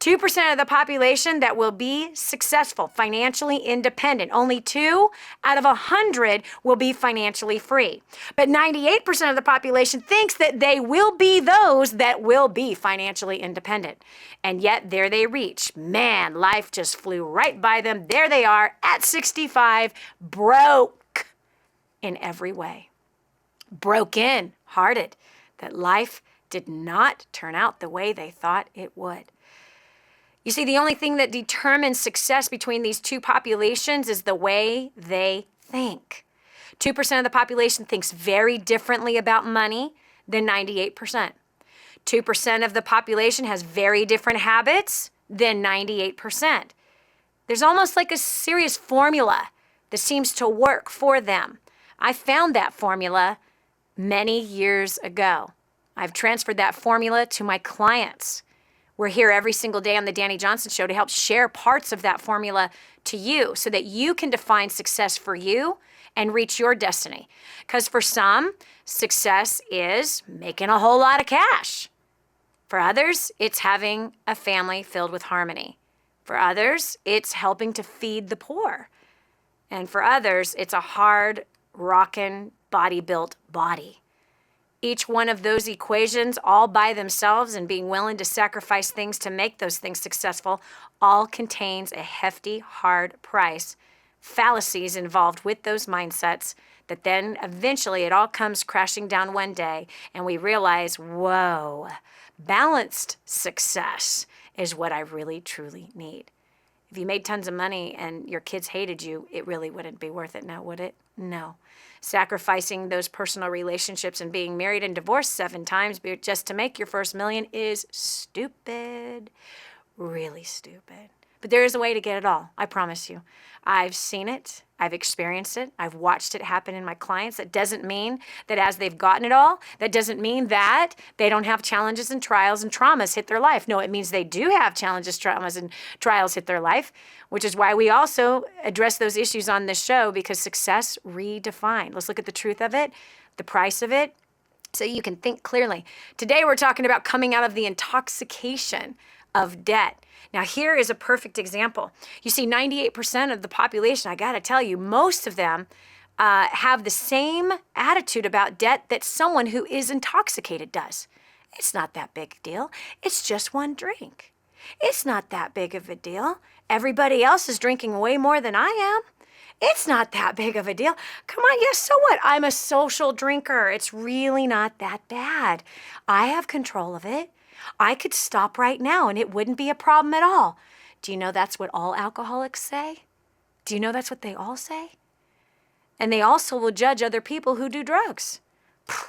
2% of the population that will be successful, financially independent. Only 2 out of 100 will be financially free. But 98% of the population thinks that they will be those that will be financially independent. And yet there they reach. Man, life just flew right by them. There they are at 65, broke in every way. Broken hearted that life did not turn out the way they thought it would. You see, the only thing that determines success between these two populations is the way they think. 2% of the population thinks very differently about money than 98%. 2% of the population has very different habits than 98%. There's almost like a serious formula that seems to work for them. I found that formula many years ago. I've transferred that formula to my clients. We're here every single day on the Dani Johnson Show to help share parts of that formula to you so that you can define success for you and reach your destiny. Because for some, success is making a whole lot of cash. For others, it's having a family filled with harmony. For others, it's helping to feed the poor. And for others, it's a hard, rockin', body-built body. Each one of those equations all by themselves and being willing to sacrifice things to make those things successful all contains a hefty, hard price. Fallacies involved with those mindsets that then eventually it all comes crashing down one day and we realize, whoa, balanced success is what I really, truly need. If you made tons of money and your kids hated you, it really wouldn't be worth it now, would it? No. Sacrificing those personal relationships and being married and divorced 7 times just to make your first million is stupid. Really stupid. But there is a way to get it all, I promise you. I've seen it. I've experienced it. I've watched it happen in my clients. That doesn't mean that as they've gotten it all, that doesn't mean that they don't have challenges and trials and traumas hit their life. No, it means they do have challenges, traumas, and trials hit their life, which is why we also address those issues on this show, because success redefined. Let's look at the truth of it, the price of it, so you can think clearly. Today, we're talking about coming out of the intoxication of debt. Now, here is a perfect example. You see, 98% of the population, I got to tell you, most of them have the same attitude about debt that someone who is intoxicated does. It's not that big a deal. It's just one drink. It's not that big of a deal. Everybody else is drinking way more than I am. It's not that big of a deal. Come on, yes, so what? I'm a social drinker. It's really not that bad. I have control of it. I could stop right now and it wouldn't be a problem at all. Do you know that's what all alcoholics say? Do you know that's what they all say? And they also will judge other people who do drugs.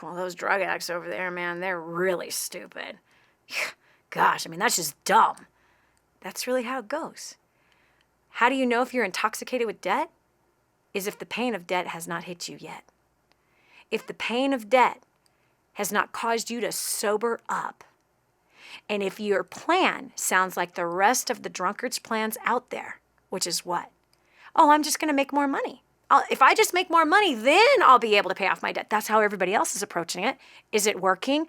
Well, those drug addicts over there, man, they're really stupid. Gosh, I mean, that's just dumb. That's really how it goes. How do you know if you're intoxicated with debt? Is if the pain of debt has not hit you yet. If the pain of debt has not caused you to sober up, and if your plan sounds like the rest of the drunkards' plans out there, which is what? Oh, I'm just going to make more money. If I just make more money, then I'll be able to pay off my debt. That's how everybody else is approaching it. Is it working?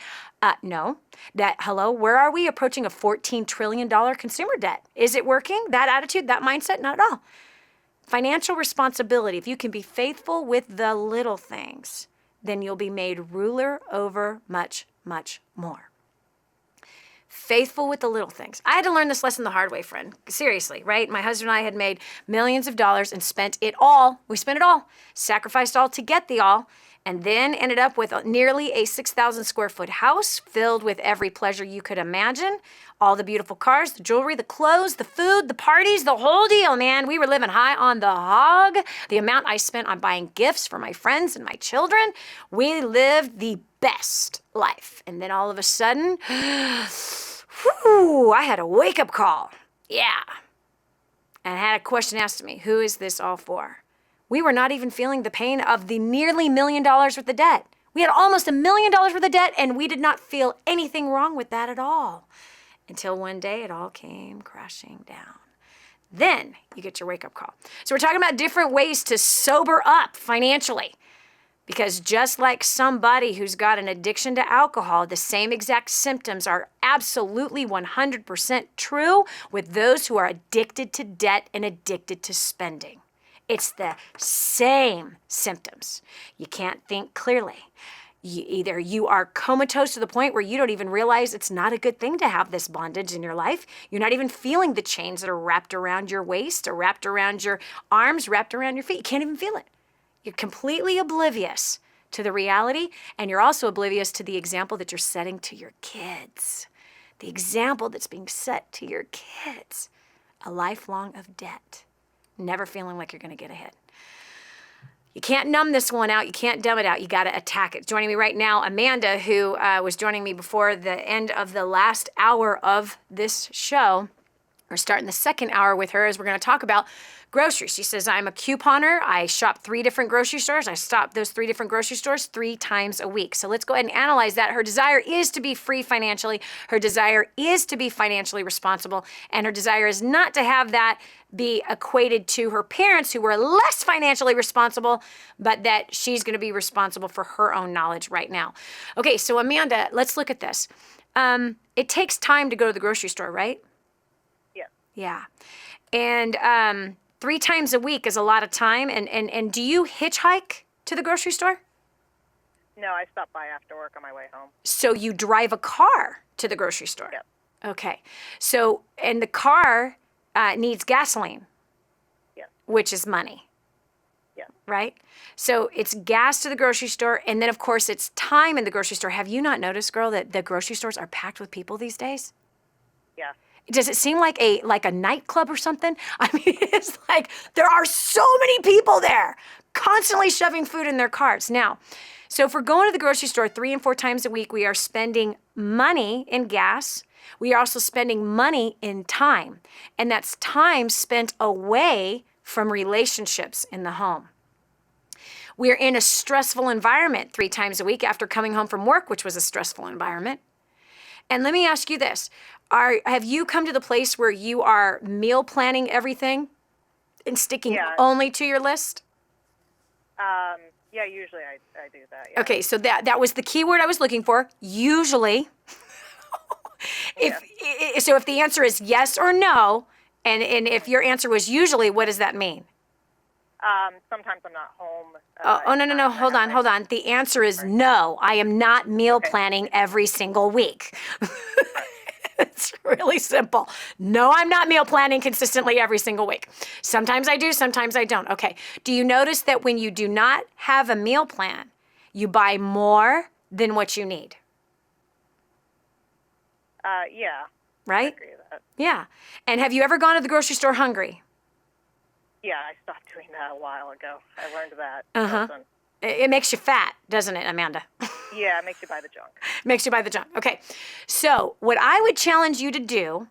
No. Hello, where are we approaching a $14 trillion consumer debt? Is it working? That attitude, that mindset? Not at all. Financial responsibility, if you can be faithful with the little things, then you'll be made ruler over much, much more. Faithful with the little things. I had to learn this lesson the hard way, friend. Seriously, right? My husband and I had made millions of dollars and spent it all. We spent it all. Sacrificed all to get the all. And then ended up with nearly a 6,000 square foot house filled with every pleasure you could imagine. All the beautiful cars, the jewelry, the clothes, the food, the parties, the whole deal, man. We were living high on the hog. The amount I spent on buying gifts for my friends and my children. We lived the best life. And then all of a sudden, whew, I had a wake-up call. Yeah. And I had a question asked to me, who is this all for? We were not even feeling the pain of the nearly $1 million worth of debt. We had almost $1 million worth of debt, and we did not feel anything wrong with that at all. Until one day, it all came crashing down. Then you get your wake-up call. So we're talking about different ways to sober up financially. Because just like somebody who's got an addiction to alcohol, the same exact symptoms are absolutely 100% true with those who are addicted to debt and addicted to spending. It's the same symptoms. You can't think clearly. Either you are comatose to the point where you don't even realize it's not a good thing to have this bondage in your life. You're not even feeling the chains that are wrapped around your waist or wrapped around your arms, wrapped around your feet. You can't even feel it. You're completely oblivious to the reality, and you're also oblivious to the example that you're setting to your kids. The example that's being set to your kids. A lifelong of debt. Never feeling like you're going to get ahead. You can't numb this one out. You can't dumb it out. You got to attack it. Joining me right now, Amanda, who was joining me before the end of the last hour of this show. We're starting the second hour with her as we're going to talk about groceries. She says, I'm a couponer. I shop 3 different grocery stores. I stop those 3 different grocery stores 3 times a week. So let's go ahead and analyze that. Her desire is to be free financially. Her desire is to be financially responsible. And her desire is not to have that be equated to her parents who were less financially responsible, but that she's going to be responsible for her own knowledge right now. Okay, so Amanda, let's look at this. It takes time to go to the grocery store, right? Yeah. And 3 times a week is a lot of time. And do you hitchhike to the grocery store? No, I stop by after work on my way home. So you drive a car to the grocery store? Yep. Okay. So, and the car needs gasoline, Yes. which is money, Yes. right? So it's gas to the grocery store. And then, of course, it's time in the grocery store. Have you not noticed, girl, that the grocery stores are packed with people these days? Yeah. Does it seem like a nightclub or something? I mean, it's like there are so many people there constantly shoving food in their carts. Now, so if we're going to the grocery store 3 and 4 times a week, we are spending money in gas. We are also spending money in time. And that's time spent away from relationships in the home. We're in a stressful environment 3 times a week after coming home from work, which was a stressful environment. And let me ask you this. Have you come to the place where you are meal planning everything and sticking only to your list? Yeah, usually I do that. Yeah. Okay, so that was the key word I was looking for, usually. If the answer is yes or no, and if your answer was usually, what does that mean? Sometimes I'm not home. No. Hold on. The answer is no. I am not meal planning every single week. It's really simple. No, I'm not meal planning consistently every single week. Sometimes I do, sometimes I don't. Okay. Do you notice that when you do not have a meal plan, you buy more than what you need? Yeah. Right? I agree with that. Yeah. And have you ever gone to the grocery store hungry? Yeah, I stopped doing that a while ago. I learned that. Uh-huh. It makes you fat, doesn't it, Amanda? Yeah, it makes you buy the junk. Makes you buy the junk. Okay. So what I would challenge you to do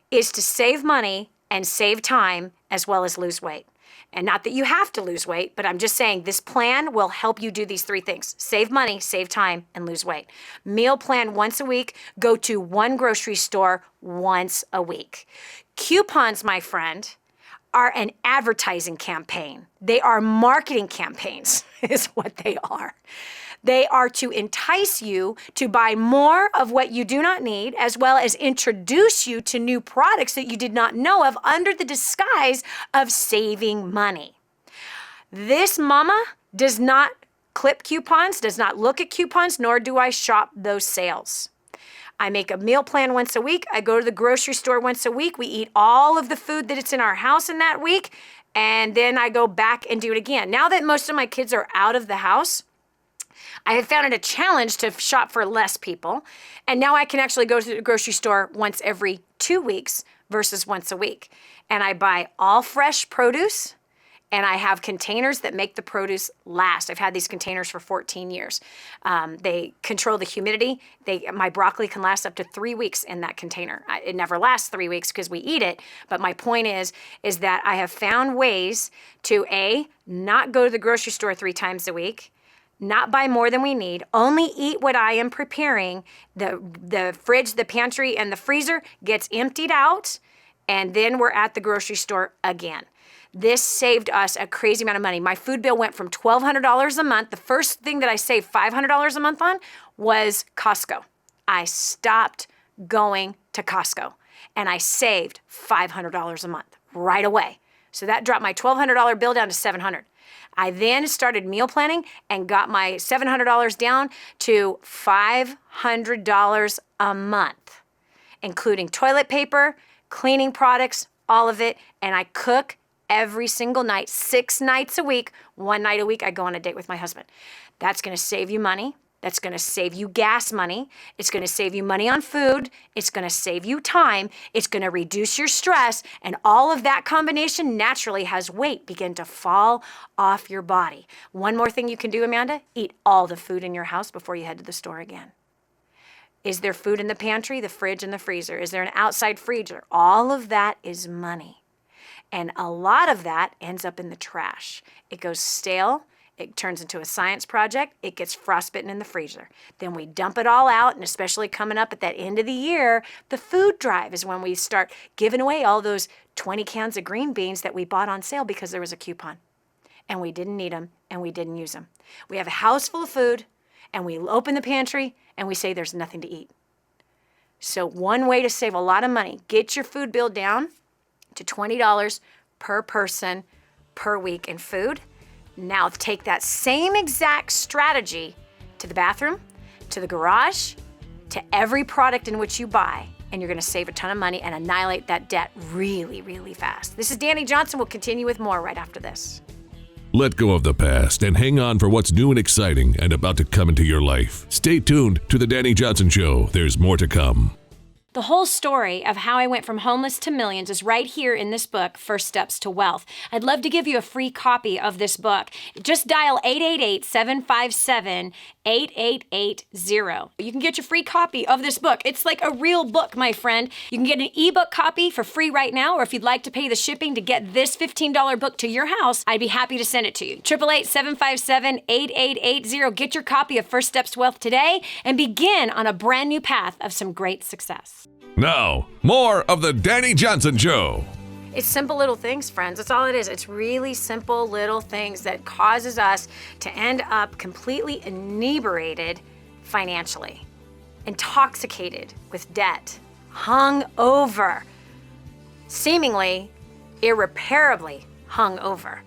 is to save money and save time as well as lose weight. And not that you have to lose weight, but I'm just saying this plan will help you do these 3 things. Save money, save time, and lose weight. Meal plan once a week. Go to 1 grocery store once a week. Coupons, my friend, are an advertising campaign. They are marketing campaigns, is what they are. They are to entice you to buy more of what you do not need, as well as introduce you to new products that you did not know of under the disguise of saving money. This mama does not clip coupons, does not look at coupons, nor do I shop those sales. I make a meal plan once a week. I go to the grocery store once a week. We eat all of the food that it's in our house in that week. And then I go back and do it again. Now that most of my kids are out of the house, I have found it a challenge to shop for less people. And now I can actually go to the grocery store once every 2 weeks versus once a week. And I buy all fresh produce. And I have containers that make the produce last. I've had these containers for 14 years. They control the humidity. My broccoli can last up to 3 weeks in that container. It never lasts 3 weeks because we eat it. But my point is that I have found ways to not go to the grocery store 3 times a week, not buy more than we need, only eat what I am preparing. The fridge, the pantry, and the freezer gets emptied out, and then we're at the grocery store again. This saved us a crazy amount of money. My food bill went from $1,200 a month. The first thing that I saved $500 a month on was Costco. I stopped going to Costco, and I saved $500 a month right away. So that dropped my $1,200 bill down to $700. I then started meal planning and got my $700 down to $500 a month, including toilet paper, cleaning products, all of it, and I cook every single night, 6 nights a week. 1 night a week, I go on a date with my husband. That's going to save you money. That's going to save you gas money. It's going to save you money on food. It's going to save you time. It's going to reduce your stress. And all of that combination naturally has weight begin to fall off your body. One more thing you can do, Amanda, eat all the food in your house before you head to the store again. Is there food in the pantry, the fridge, and the freezer? Is there an outside freezer? All of that is money. And a lot of that ends up in the trash. It goes stale. It turns into a science project. It gets frostbitten in the freezer. Then we dump it all out, and especially coming up at that end of the year, the food drive is when we start giving away all those 20 cans of green beans that we bought on sale because there was a coupon. And we didn't need them, and we didn't use them. We have a house full of food, and we open the pantry, and we say there's nothing to eat. So one way to save a lot of money, get your food bill down to $20 per person per week in food. Now take that same exact strategy to the bathroom, to the garage, to every product in which you buy, and you're gonna save a ton of money and annihilate that debt really, really fast. This is Dani Johnson. We'll continue with more right after this. Let go of the past and hang on for what's new and exciting and about to come into your life. Stay tuned to The Dani Johnson Show. There's more to come. The whole story of how I went from homeless to millions is right here in this book, First Steps to Wealth. I'd love to give you a free copy of this book. Just dial 888-757-8880. You can get your free copy of this book. It's like a real book, my friend. You can get an ebook copy for free right now, or if you'd like to pay the shipping to get this $15 book to your house, I'd be happy to send it to you. 888-757-8880. Get your copy of First Steps to Wealth today and begin on a brand new path of some great success. Now, more of The Dani Johnson Show. It's simple little things, friends. That's all it is. It's really simple little things that causes us to end up completely inebriated financially, intoxicated with debt, hung over, seemingly irreparably hung over.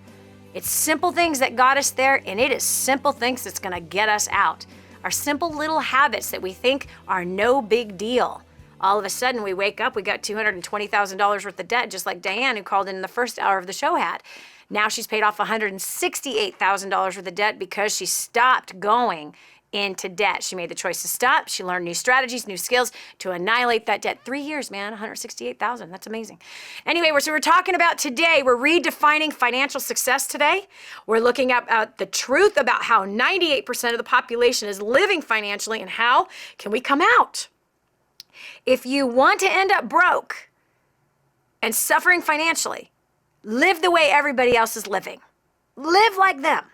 It's simple things that got us there, and it is simple things that's gonna get us out. Our simple little habits that we think are no big deal. All of a sudden, we wake up, we got $220,000 worth of debt, just like Diane, who called in the first hour of the show, had. Now she's paid off $168,000 worth of debt because she stopped going into debt. She made the choice to stop. She learned new strategies, new skills to annihilate that debt. 3 years, man, $168,000. That's amazing. Anyway, so we're talking about today, we're redefining financial success today. We're looking at the truth about how 98% of the population is living financially and how can we come out. If you want to end up broke and suffering financially, live the way everybody else is living. Live like them.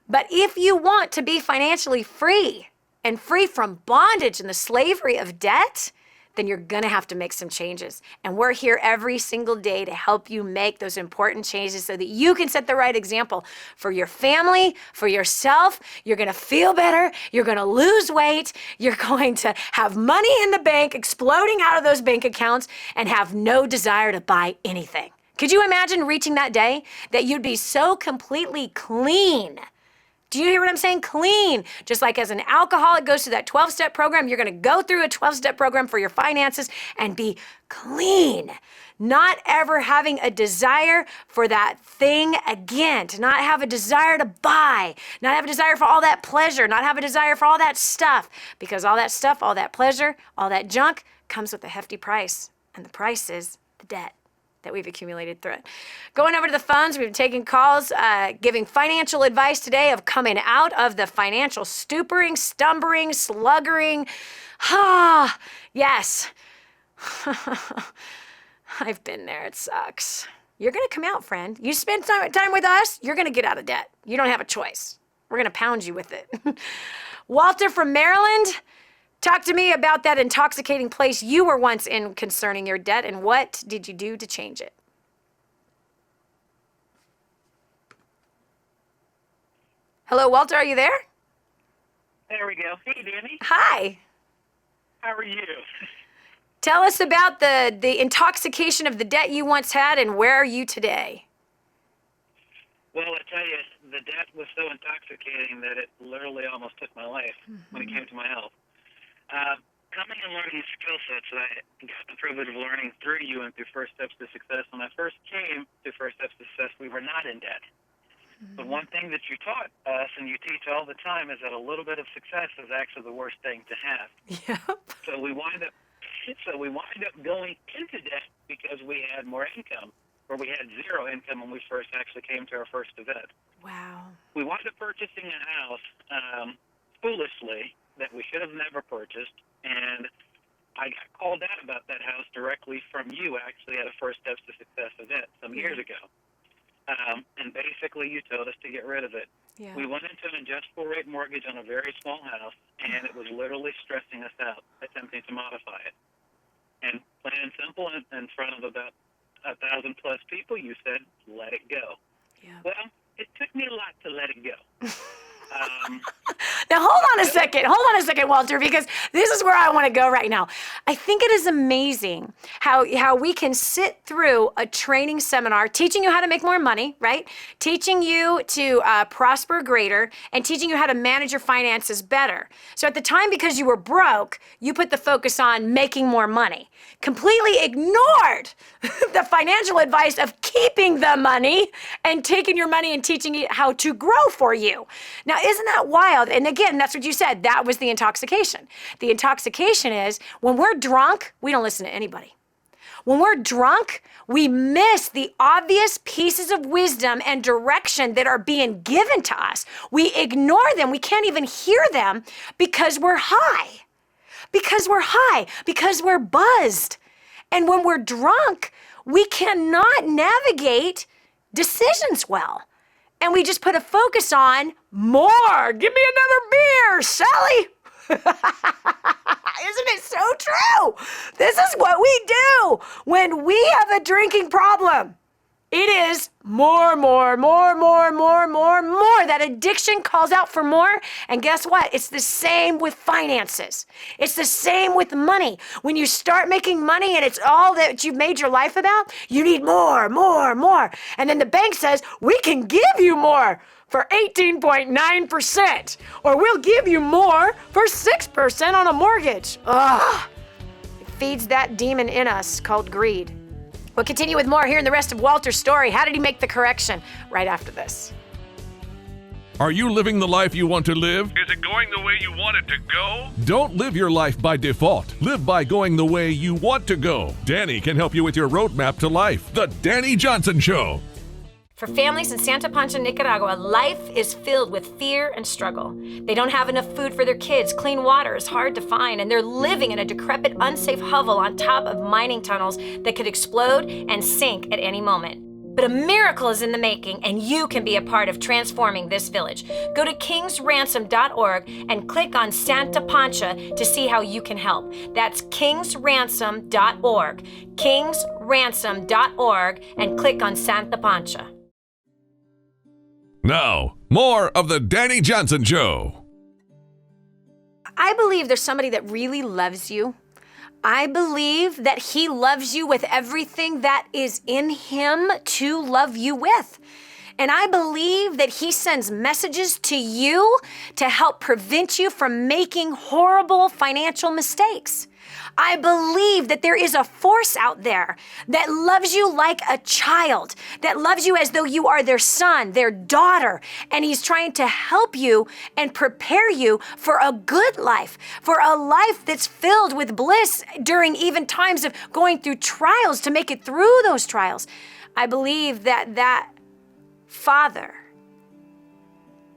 But if you want to be financially free and free from bondage and the slavery of debt, then you're gonna have to make some changes. And we're here every single day to help you make those important changes so that you can set the right example for your family, for yourself. You're gonna feel better, you're gonna lose weight, you're going to have money in the bank exploding out of those bank accounts and have no desire to buy anything. Could you imagine reaching that day that you'd be so completely clean? Do you hear what I'm saying? Clean. Just like as an alcoholic goes through that 12-step program, you're going to go through a 12-step program for your finances and be clean. Not ever having a desire for that thing again. To not have a desire to buy. Not have a desire for all that pleasure. Not have a desire for all that stuff. Because all that stuff, all that pleasure, all that junk comes with a hefty price. And the price is the debt that we've accumulated through it. Going over to the phones, we've been taking calls, giving financial advice today of coming out of the financial stumbling, sluggering. Yes. I've been there. It sucks. You're going to come out, friend. You spend time with us, you're going to get out of debt. You don't have a choice. We're going to pound you with it. Walter from Maryland, talk to me about that intoxicating place you were once in concerning your debt, and what did you do to change it? Hello, Walter, are you there? There we go. Hey, Dani. Hi. How are you? Tell us about the intoxication of the debt you once had, and where are you today? Well, I tell you, the debt was so intoxicating that it literally almost took my life when it came to my health. Coming and learning skill sets that I got the privilege of learning through you and through First Steps to Success. When I first came to First Steps to Success, we were not in debt. But one thing that you taught us and you teach all the time is that a little bit of success is actually the worst thing to have. Yep. So we wind up going into debt because we had more income, or we had zero income when we first actually came to our first event. Wow. We wound up purchasing a house foolishly that we should have never purchased, And I got called out about that house directly from you, actually, at a First Steps to Success event some years ago. And basically, you told us to get rid of it. Yeah. We went into an adjustable rate mortgage on a very small house, and it was literally stressing us out, attempting to modify it. And plain and simple, in front of about 1,000+ people, you said, let it go. Yeah. Well, it took me a lot to let it go. Now, hold on a second, Walter, because this is where I want to go right now. I think it is amazing how we can sit through a training seminar teaching you how to make more money, right? Teaching you to prosper greater and teaching you how to manage your finances better. So at the time, because you were broke, you put the focus on making more money. Completely ignored the financial advice of keeping the money and taking your money and teaching it how to grow for you. Now, isn't that wild? And again, that's what you said. That was the intoxication. The intoxication is when we're drunk, we don't listen to anybody. When we're drunk, we miss the obvious pieces of wisdom and direction that are being given to us. We ignore them. We can't even hear them because we're high. Because we're buzzed. And when we're drunk, we cannot navigate decisions well. And we just put a focus on more. Give me another beer, Sally. Isn't it so true? This is what we do when we have a drinking problem. It is more. That addiction calls out for more. And guess what? It's the same with finances. It's the same with money. When you start making money and it's all that you've made your life about, you need more. And then the bank says, we can give you more for 18.9%. Or we'll give you more for 6% on a mortgage. Ugh. It feeds that demon in us called greed. We'll continue with more here in the rest of Walter's story. How did he make the correction? Right after this. Are you living the life you want to live? Is it going the way you want it to go? Don't live your life by default. Live by going the way you want to go. Danny can help you with your roadmap to life. The Dani Johnson Show. For families in Santa Pancha, Nicaragua, life is filled with fear and struggle. They don't have enough food for their kids, clean water is hard to find, and they're living in a decrepit, unsafe hovel on top of mining tunnels that could explode and sink at any moment. But a miracle is in the making, and you can be a part of transforming this village. Go to kingsransom.org and click on Santa Pancha to see how you can help. That's kingsransom.org, kingsransom.org, and click on Santa Pancha. Now, more of the Dani Johnson Show. I believe there's somebody that really loves you. I believe that he loves you with everything that is in him to love you with. And I believe that he sends messages to you to help prevent you from making horrible financial mistakes. I believe that there is a force out there that loves you like a child, that loves you as though you are their son, their daughter, and he's trying to help you and prepare you for a good life, for a life that's filled with bliss during even times of going through trials to make it through those trials. I believe that Father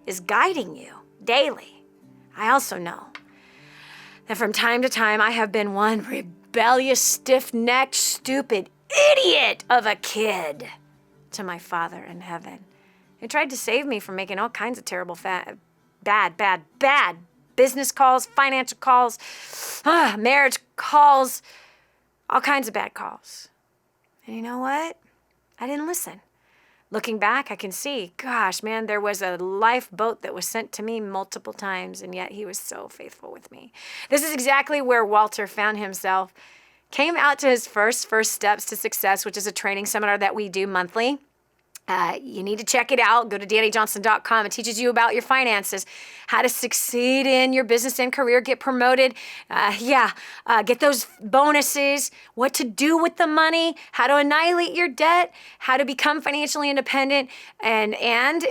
is guiding you daily. I also know that from time to time, I have been one rebellious, stiff-necked, stupid idiot of a kid to my Father in heaven, who tried to save me from making all kinds of terrible, bad business calls, financial calls, marriage calls, all kinds of bad calls. And you know what? I didn't listen. Looking back, I can see, gosh, man, there was a lifeboat that was sent to me multiple times, and yet he was so faithful with me. This is exactly where Walter found himself. Came out to his first steps to success, which is a training seminar that we do monthly. You need to check it out. Go to DaniJohnson.com. It teaches you about your finances, how to succeed in your business and career, get promoted, get those bonuses, what to do with the money, how to annihilate your debt, how to become financially independent, and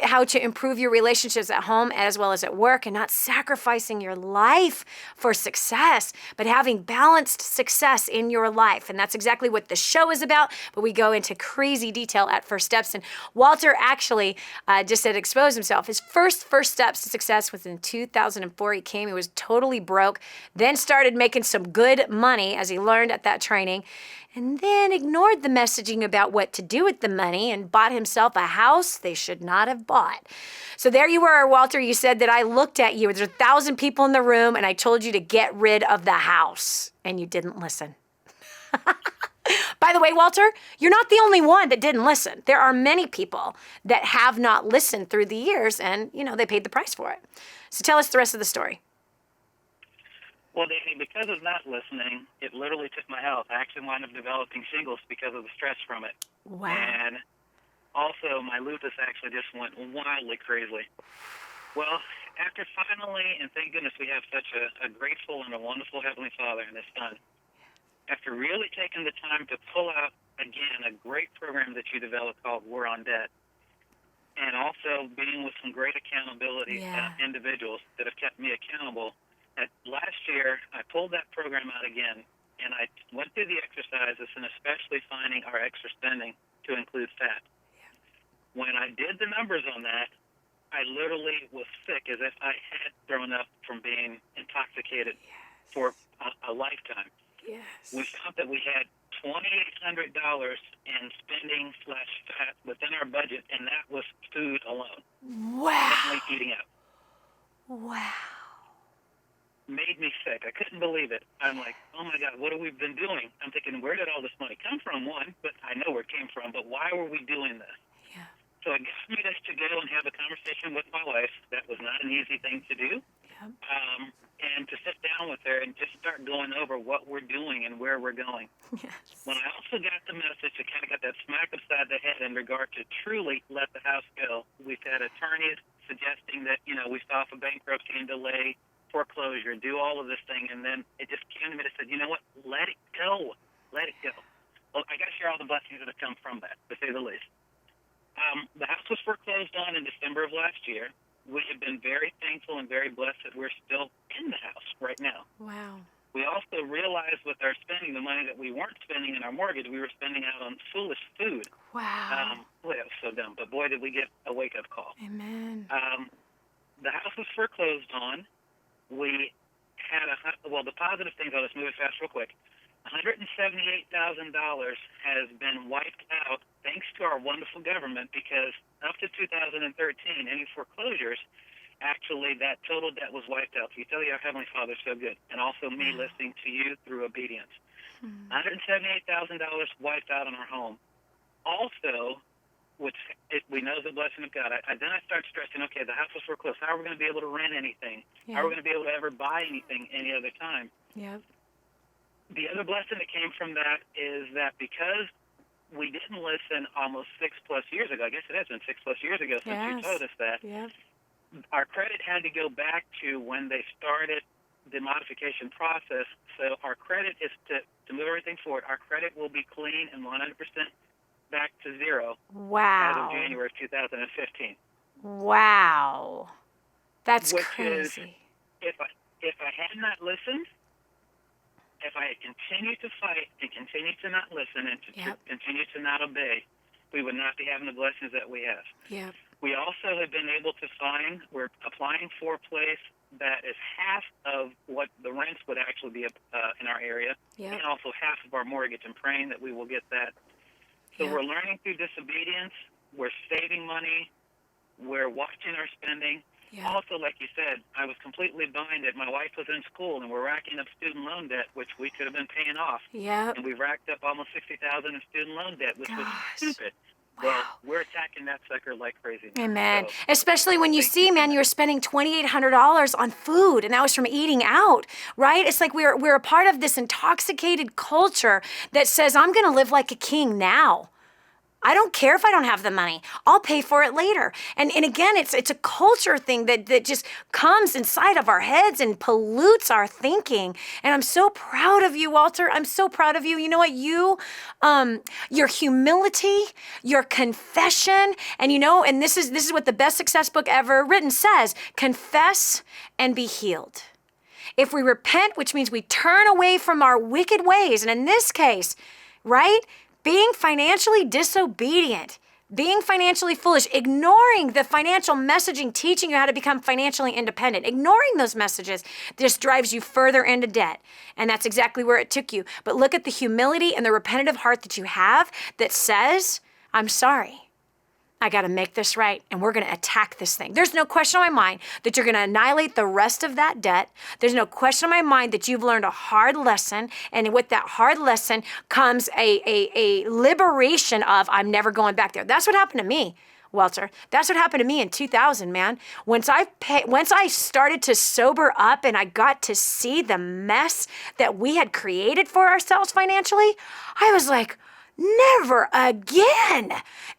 how to improve your relationships at home as well as at work, and not sacrificing your life for success, but having balanced success in your life. And that's exactly what the show is about, but we go into crazy detail at First Steps. And Walter actually just said expose himself. His first steps to success was in 2004. He was totally broke, then started making some good money as he learned at that training, and then ignored the messaging about what to do with the money and bought himself a house they should not have bought. So there you were, Walter. You said that I looked at you. There's 1,000 people in the room, and I told you to get rid of the house, and you didn't listen. By the way, Walter, you're not the only one that didn't listen. There are many people that have not listened through the years, and, they paid the price for it. So tell us the rest of the story. Well, Dani, because of not listening, it literally took my health. I actually wound up developing shingles because of the stress from it. Wow. And also, my lupus actually just went wildly crazy. Well, after finally, and thank goodness we have such a grateful and a wonderful Heavenly Father in this Son, after really taking the time to pull out, again, a great program that you developed called We're on Debt, and also being with some great accountability individuals that have kept me accountable, last year, I pulled that program out again, and I went through the exercises and especially finding our extra spending to include fat. Yeah. When I did the numbers on that, I literally was sick as if I had thrown up from being intoxicated for a lifetime. Yes. We found that we had $2,800 in spending / fat within our budget, and that was food alone. Wow. Mainly eating out. Wow. Made me sick. I couldn't believe it. I'm like, oh my God, what have we been doing? I'm thinking, where did all this money come from? One, but I know where it came from, but why were we doing this? Yeah. So it got me to go and have a conversation with my wife. That was not an easy thing to do. Yeah. And to sit down with her and just start going over what we're doing and where we're going. Yes. When I also got the message, I kind of got that smack upside the head in regard to truly let the house go. We've had attorneys suggesting that, we stop a bankruptcy and delay foreclosure, do all of this thing, and then it just came to me and said, you know what, let it go. Let it go. Well, I got to share all the blessings that have come from that, to say the least. The house was foreclosed on in December of last year. We have been very thankful and very blessed that we're still in the house right now. Wow. We also realized with our spending, the money that we weren't spending in our mortgage, we were spending out on foolish food. Wow. Boy, that was so dumb, but boy, did we get a wake-up call. Amen. The house was foreclosed on. We had the positive things, I'll just move it fast real quick. $178,000 has been wiped out thanks to our wonderful government, because up to 2013, any foreclosures, actually that total debt was wiped out. So you tell your Heavenly Father so good, and also me listening to you through obedience. $178,000 wiped out on our home. Also, which we know is a blessing of God. Then I start stressing, okay, the house was foreclosed. How are we going to be able to rent anything? Yeah. How are we going to be able to ever buy anything any other time? Yep. The other blessing that came from that is that because we didn't listen almost 6+ years ago, I guess it has been 6+ years ago since you told us that, our credit had to go back to when they started the modification process. So our credit is to move everything forward. Our credit will be clean and 100% back to zero as of January of 2015. Wow. That's Which crazy. Is, if I had not listened, if I had continued to fight and continued to not listen and to continue to not obey, we would not be having the blessings that we have. Yep. We also have been able to we're applying for a place that is half of what the rents would actually be in our area, and also half of our mortgage, and praying that we will get that. So we're learning through disobedience. We're saving money. We're watching our spending. Yeah. Also, like you said, I was completely blinded. My wife was in school, and we're racking up student loan debt, which we could have been paying off. Yeah. And we racked up almost $60,000 in student loan debt, which was stupid. Wow. Well, we're attacking that sucker like crazy now. Amen. So, especially when you see, man, you were spending $2,800 on food, and that was from eating out, right? It's like we're a part of this intoxicated culture that says, I'm going to live like a king now. I don't care if I don't have the money. I'll pay for it later. And again, it's a culture thing that just comes inside of our heads and pollutes our thinking. And I'm so proud of you, Walter. I'm so proud of you. You know what? Your humility, your confession, and this is what the best success book ever written says: confess and be healed. If we repent, which means we turn away from our wicked ways, and in this case, right? Being financially disobedient, being financially foolish, ignoring the financial messaging teaching you how to become financially independent, ignoring those messages just drives you further into debt. And that's exactly where it took you. But look at the humility and the repetitive heart that you have that says, I'm sorry. I got to make this right, and we're going to attack this thing. There's no question in my mind that you're going to annihilate the rest of that debt. There's no question in my mind that you've learned a hard lesson, and with that hard lesson comes a liberation of, I'm never going back there. That's what happened to me, Walter. That's what happened to me in 2000, man. Once I started to sober up and I got to see the mess that we had created for ourselves financially, I was like, never again.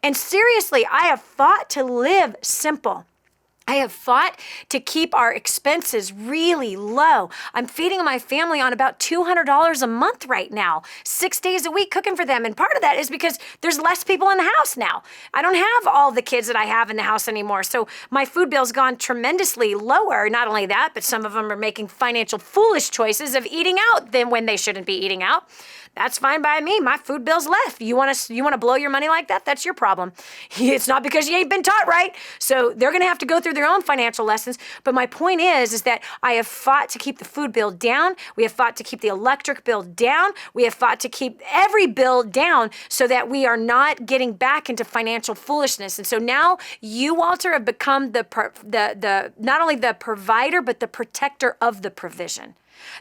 And seriously, I have fought to live simple. I have fought to keep our expenses really low. I'm feeding my family on about $200 a month right now, 6 days a week cooking for them. And part of that is because there's less people in the house now. I don't have all the kids that I have in the house anymore. So my food bill's gone tremendously lower. Not only that, but some of them are making financial foolish choices of eating out than when they shouldn't be eating out. That's fine by me. My food bill's left. You want to blow your money like that? That's your problem. It's not because you ain't been taught right. So they're going to have to go through their own financial lessons. But my point is that I have fought to keep the food bill down. We have fought to keep the electric bill down. We have fought to keep every bill down so that we are not getting back into financial foolishness. And so now you, Walter, have become the not only the provider, but the protector of the provision.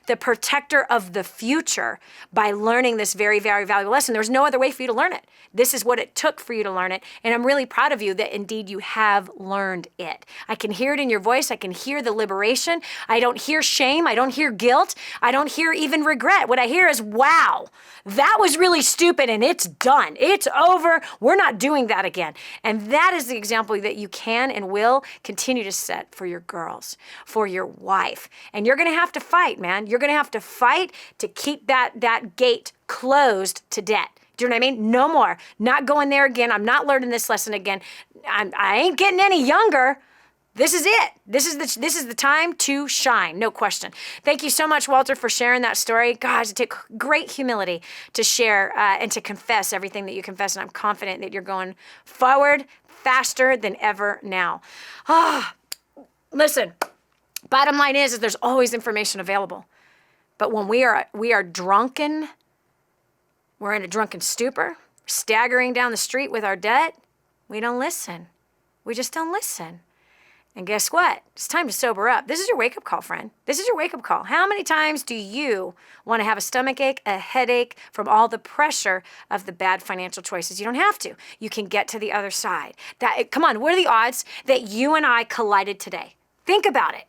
The protector of the future by learning this very, very valuable lesson. There's no other way for you to learn it. This is what it took for you to learn it. And I'm really proud of you that indeed you have learned it. I can hear it in your voice. I can hear the liberation. I don't hear shame. I don't hear guilt. I don't hear even regret. What I hear is, wow, that was really stupid and it's done. It's over. We're not doing that again. And that is the example that you can and will continue to set for your girls, for your wife. And you're going to have to fight, man. You're going to have to fight to keep that gate closed to debt. Do you know what I mean? No more. Not going there again. I'm not learning this lesson again. I ain't getting any younger. This is it. This is the time to shine. No question. Thank you so much, Walter, for sharing that story. Guys, it took great humility to share and to confess everything that you confess. And I'm confident that you're going forward faster than ever now. Listen, bottom line is there's always information available. But when we are drunken, we're in a drunken stupor, staggering down the street with our debt, we don't listen. We just don't listen. And guess what? It's time to sober up. This is your wake-up call, friend. This is your wake-up call. How many times do you want to have a stomach ache, a headache from all the pressure of the bad financial choices? You don't have to. You can get to the other side. Come on, what are the odds that you and I collided today? Think about it.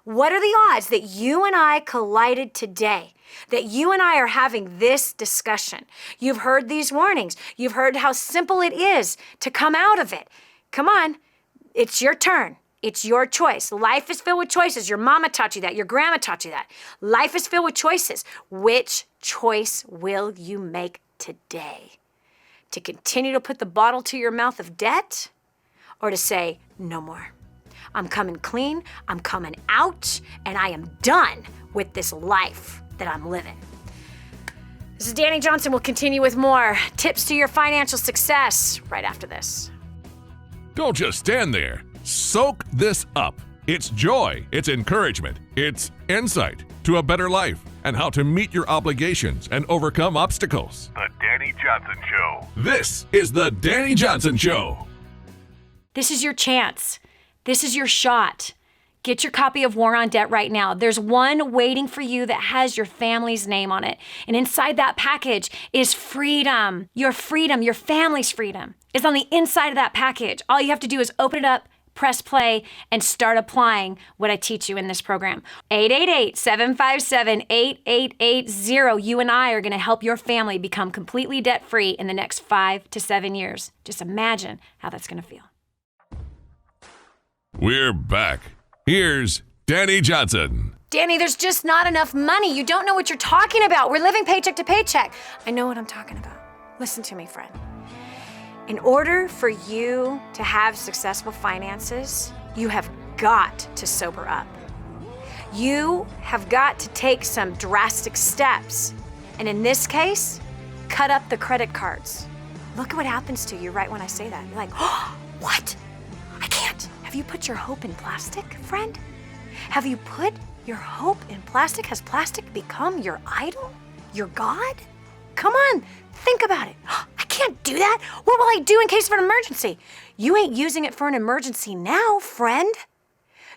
What are the odds that you and I collided today? That you and I are having this discussion? You've heard these warnings. You've heard how simple it is to come out of it. Come on, it's your turn. It's your choice. Life is filled with choices. Your mama taught you that. Your grandma taught you that. Life is filled with choices. Which choice will you make today? To continue to put the bottle to your mouth of debt, or to say, no more? I'm coming clean, I'm coming out, and I am done with this life that I'm living. This is Dani Johnson. We'll continue with more tips to your financial success right after this. Don't just stand there. Soak this up. It's joy, it's encouragement, it's insight to a better life and how to meet your obligations and overcome obstacles. The Dani Johnson Show. This is the Dani Johnson Show. This is your chance. This is your shot. Get your copy of War on Debt right now. There's one waiting for you that has your family's name on it. And inside that package is freedom. Your freedom, your family's freedom is on the inside of that package. All you have to do is open it up, press play, and start applying what I teach you in this program. 888-757-8880. You and I are going to help your family become completely debt-free in the next 5 to 7 years. Just imagine how that's going to feel. We're back. Here's Dani Johnson. Dani, there's just not enough money. You don't know what you're talking about. We're living paycheck to paycheck. I know what I'm talking about. Listen to me, friend. In order for you to have successful finances, you have got to sober up. You have got to take some drastic steps. And in this case, cut up the credit cards. Look at what happens to you right when I say that. You're like, oh, what? I can't. Have you put your hope in plastic, friend? Have you put your hope in plastic? Has plastic become your idol? Your God? Come on, think about it. I can't do that. What will I do in case of an emergency? You ain't using it for an emergency now, friend.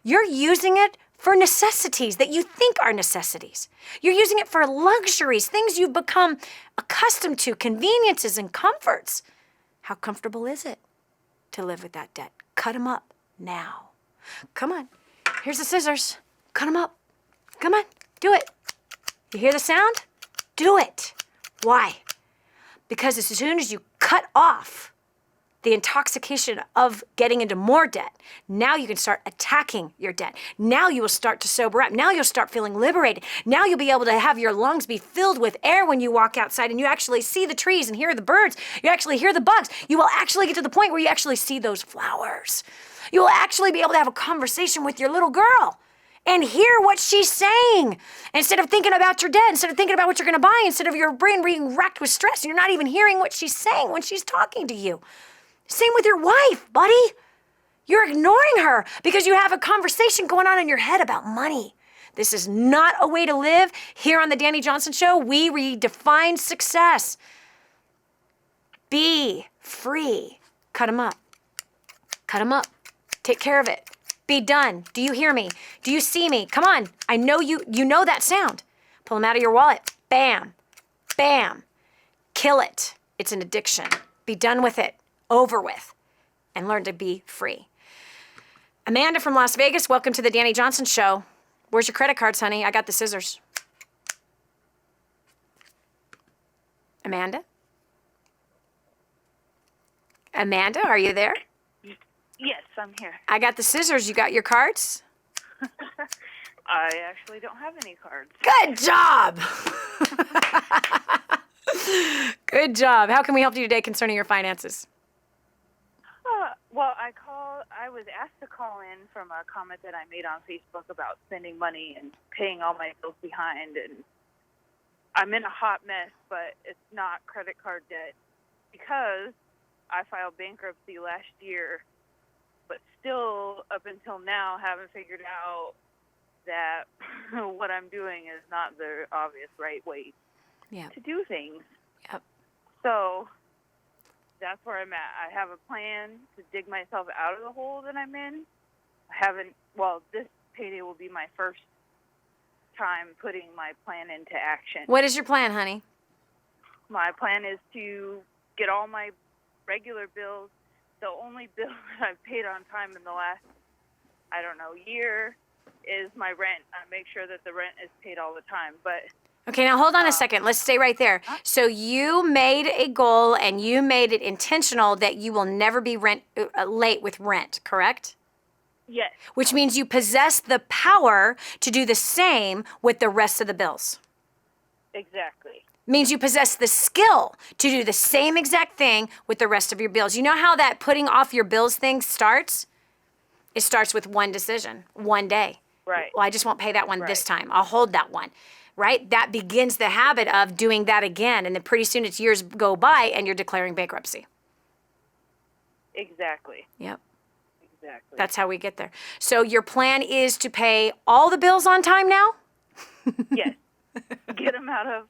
You're using it for necessities that you think are necessities. You're using it for luxuries, things you've become accustomed to, conveniences and comforts. How comfortable is it to live with that debt? Cut them up now. Come on. Here's the scissors. Cut them up. Come on. Do it. You hear the sound? Do it. Why? Because as soon as you cut off the intoxication of getting into more debt, now you can start attacking your debt. Now you will start to sober up. Now you'll start feeling liberated. Now you'll be able to have your lungs be filled with air when you walk outside and you actually see the trees and hear the birds. You actually hear the bugs. You will actually get to the point where you actually see those flowers. You will actually be able to have a conversation with your little girl and hear what she's saying. Instead of thinking about your debt, instead of thinking about what you're gonna buy, instead of your brain being racked with stress, you're not even hearing what she's saying when she's talking to you. Same with your wife, buddy. You're ignoring her because you have a conversation going on in your head about money. This is not a way to live. Here on the Dani Johnson Show, we redefine success. Be free. Cut them up. Cut them up. Take care of it. Be done. Do you hear me? Do you see me? Come on. I know you know that sound. Pull them out of your wallet. Bam. Bam. Kill it. It's an addiction. Be done with it. Over with. And learn to be free. Amanda from Las Vegas, welcome to the Dani Johnson Show. Where's your credit cards, honey? I got the scissors. Amanda? Amanda, are you there? Yes, I'm here. I got the scissors. You got your cards? I actually don't have any cards. Good job. Good job. How can we help you today concerning your finances? Well, I was asked to call in from a comment that I made on Facebook about spending money and paying all my bills behind, and I'm in a hot mess, but it's not credit card debt because I filed bankruptcy last year, but still up until now haven't figured out that what I'm doing is not the obvious right way to do things. Yep. So that's where I'm at. I have a plan to dig myself out of the hole that I'm in. This payday will be my first time putting my plan into action. What is your plan, honey? My plan is to get all my regular bills. The only bill that I've paid on time in the last, year is my rent. I make sure that the rent is paid all the time, but... Okay, now hold on a second. Let's stay right there. So you made a goal and you made it intentional that you will never be late with rent, correct? Yes. Which means you possess the power to do the same with the rest of the bills. Exactly. Means you possess the skill to do the same exact thing with the rest of your bills. You know how that putting off your bills thing starts? It starts with one decision, one day. Right. Well, I just won't pay that one this time. I'll hold that one. Right? That begins the habit of doing that again. And then pretty soon it's years go by and you're declaring bankruptcy. Exactly. Yep. Exactly. That's how we get there. So your plan is to pay all the bills on time now? Yes. Get them out of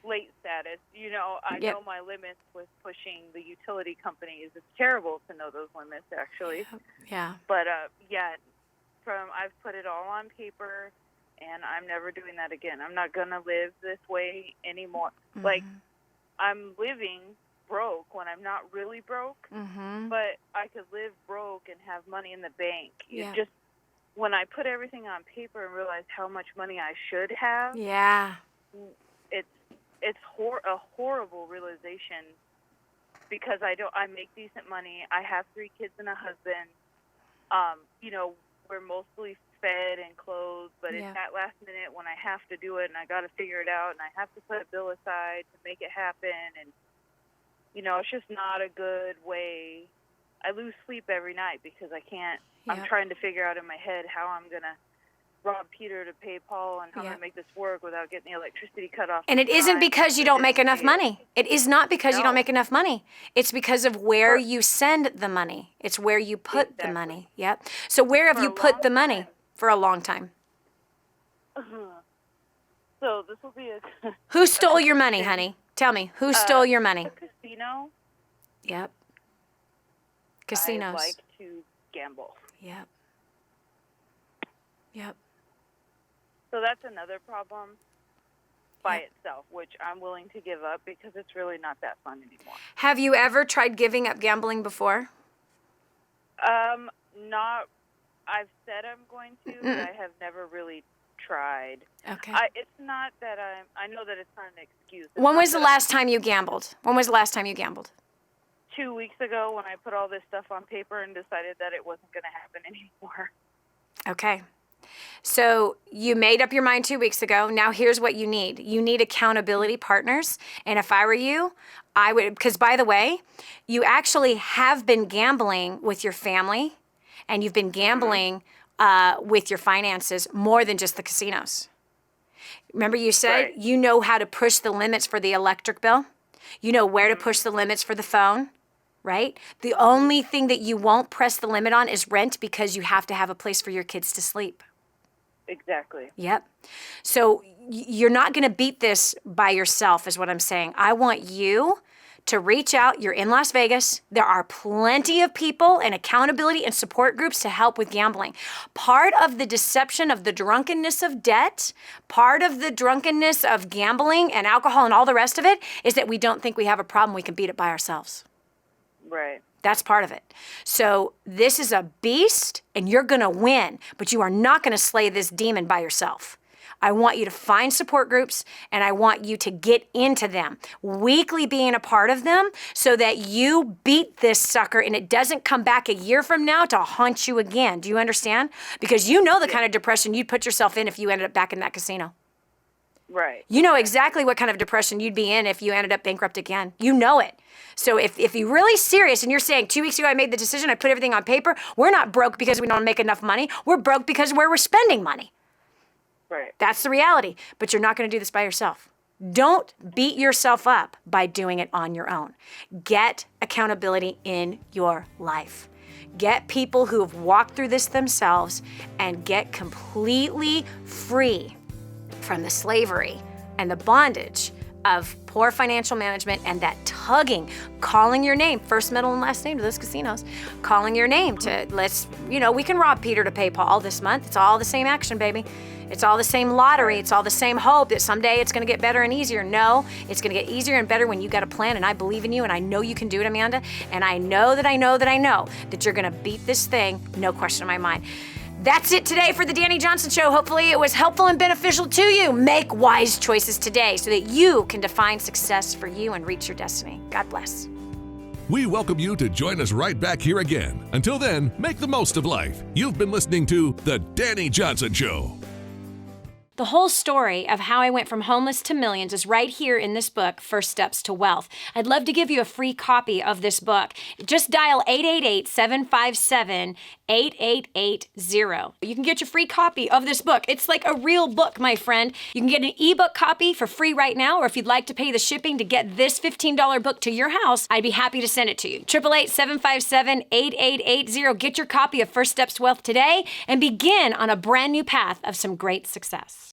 late status. I know my limits with pushing the utility companies. It's terrible to know those limits, actually. Yeah. But, I've put it all on paper. And I'm never doing that again. I'm not going to live this way anymore. Mm-hmm. Like, I'm living broke when I'm not really broke, but I could live broke and have money in the bank. Yeah. Just when I put everything on paper and realize how much money I should have, it's a horrible realization because I make decent money. I have 3 kids and a husband. We're mostly fed and clothed, but it's that last minute when I have to do it and I got to figure it out and I have to put a bill aside to make it happen, and it's just not a good way. I lose sleep every night because I can't. I'm trying to figure out in my head how I'm gonna rob Peter to pay Paul and how to make this work without getting the electricity cut off. And it isn't because you don't make enough money. It is not because you don't make enough money. It's because of where you send the money. It's where you put the money. Yep. So where have you put the money for a long time? So this will be a... Who stole your money, honey? Tell me, who stole your money? A casino. Yep. Casinos. I like to gamble. Yep. Yep. So that's another problem by itself, which I'm willing to give up because it's really not that fun anymore. Have you ever tried giving up gambling before? Not. I've said I'm going to, but I have never really tried. Okay. It's not that I know that it's not an excuse. When was the last time you gambled? When was the last time you gambled? 2 weeks ago when I put all this stuff on paper and decided that it wasn't going to happen anymore. Okay. So you made up your mind 2 weeks ago. Now here's what you need. You need accountability partners. And if I were you, I would, because by the way, you actually have been gambling with your family and you've been gambling with your finances more than just the casinos. Remember you said you know how to push the limits for the electric bill? You know where to push the limits for the phone, right? The only thing that you won't press the limit on is rent because you have to have a place for your kids to sleep. Exactly. Yep. So you're not going to beat this by yourself is what I'm saying. I want you to reach out. You're in Las Vegas. There are plenty of people and accountability and support groups to help with gambling. Part of the deception of the drunkenness of debt, part of the drunkenness of gambling and alcohol and all the rest of it is that we don't think we have a problem. We can beat it by ourselves. Right. That's part of it. So this is a beast and you're going to win, but you are not going to slay this demon by yourself. I want you to find support groups and I want you to get into them, weekly being a part of them so that you beat this sucker and it doesn't come back a year from now to haunt you again. Do you understand? Because you know the kind of depression you'd put yourself in if you ended up back in that casino. Right. You know exactly what kind of depression you'd be in if you ended up bankrupt again. You know it. So if you're really serious and you're saying 2 weeks ago I made the decision, I put everything on paper, we're not broke because we don't make enough money. We're broke because we're spending money. Right. That's the reality. But you're not going to do this by yourself. Don't beat yourself up by doing it on your own. Get accountability in your life. Get people who have walked through this themselves and get completely free from the slavery and the bondage of poor financial management and that tugging, calling your name, first, middle, and last name to those casinos, calling your name to we can rob Peter to pay Paul this month. It's all the same action, baby. It's all the same lottery. It's all the same hope that someday it's going to get better and easier. No, it's going to get easier and better when you got a plan, and I believe in you, and I know you can do it, Amanda, and I know that you're going to beat this thing, no question in my mind. That's it today for the Dani Johnson Show. Hopefully it was helpful and beneficial to you. Make wise choices today so that you can define success for you and reach your destiny. God bless. We welcome you to join us right back here again. Until then, make the most of life. You've been listening to The Dani Johnson Show. The whole story of how I went from homeless to millions is right here in this book, First Steps to Wealth. I'd love to give you a free copy of this book. Just dial 888-757-8880. You can get your free copy of this book. It's like a real book, my friend. You can get an ebook copy for free right now, or if you'd like to pay the shipping to get this $15 book to your house, I'd be happy to send it to you. 888-757-8880. Get your copy of First Steps to Wealth today and begin on a brand new path of some great success.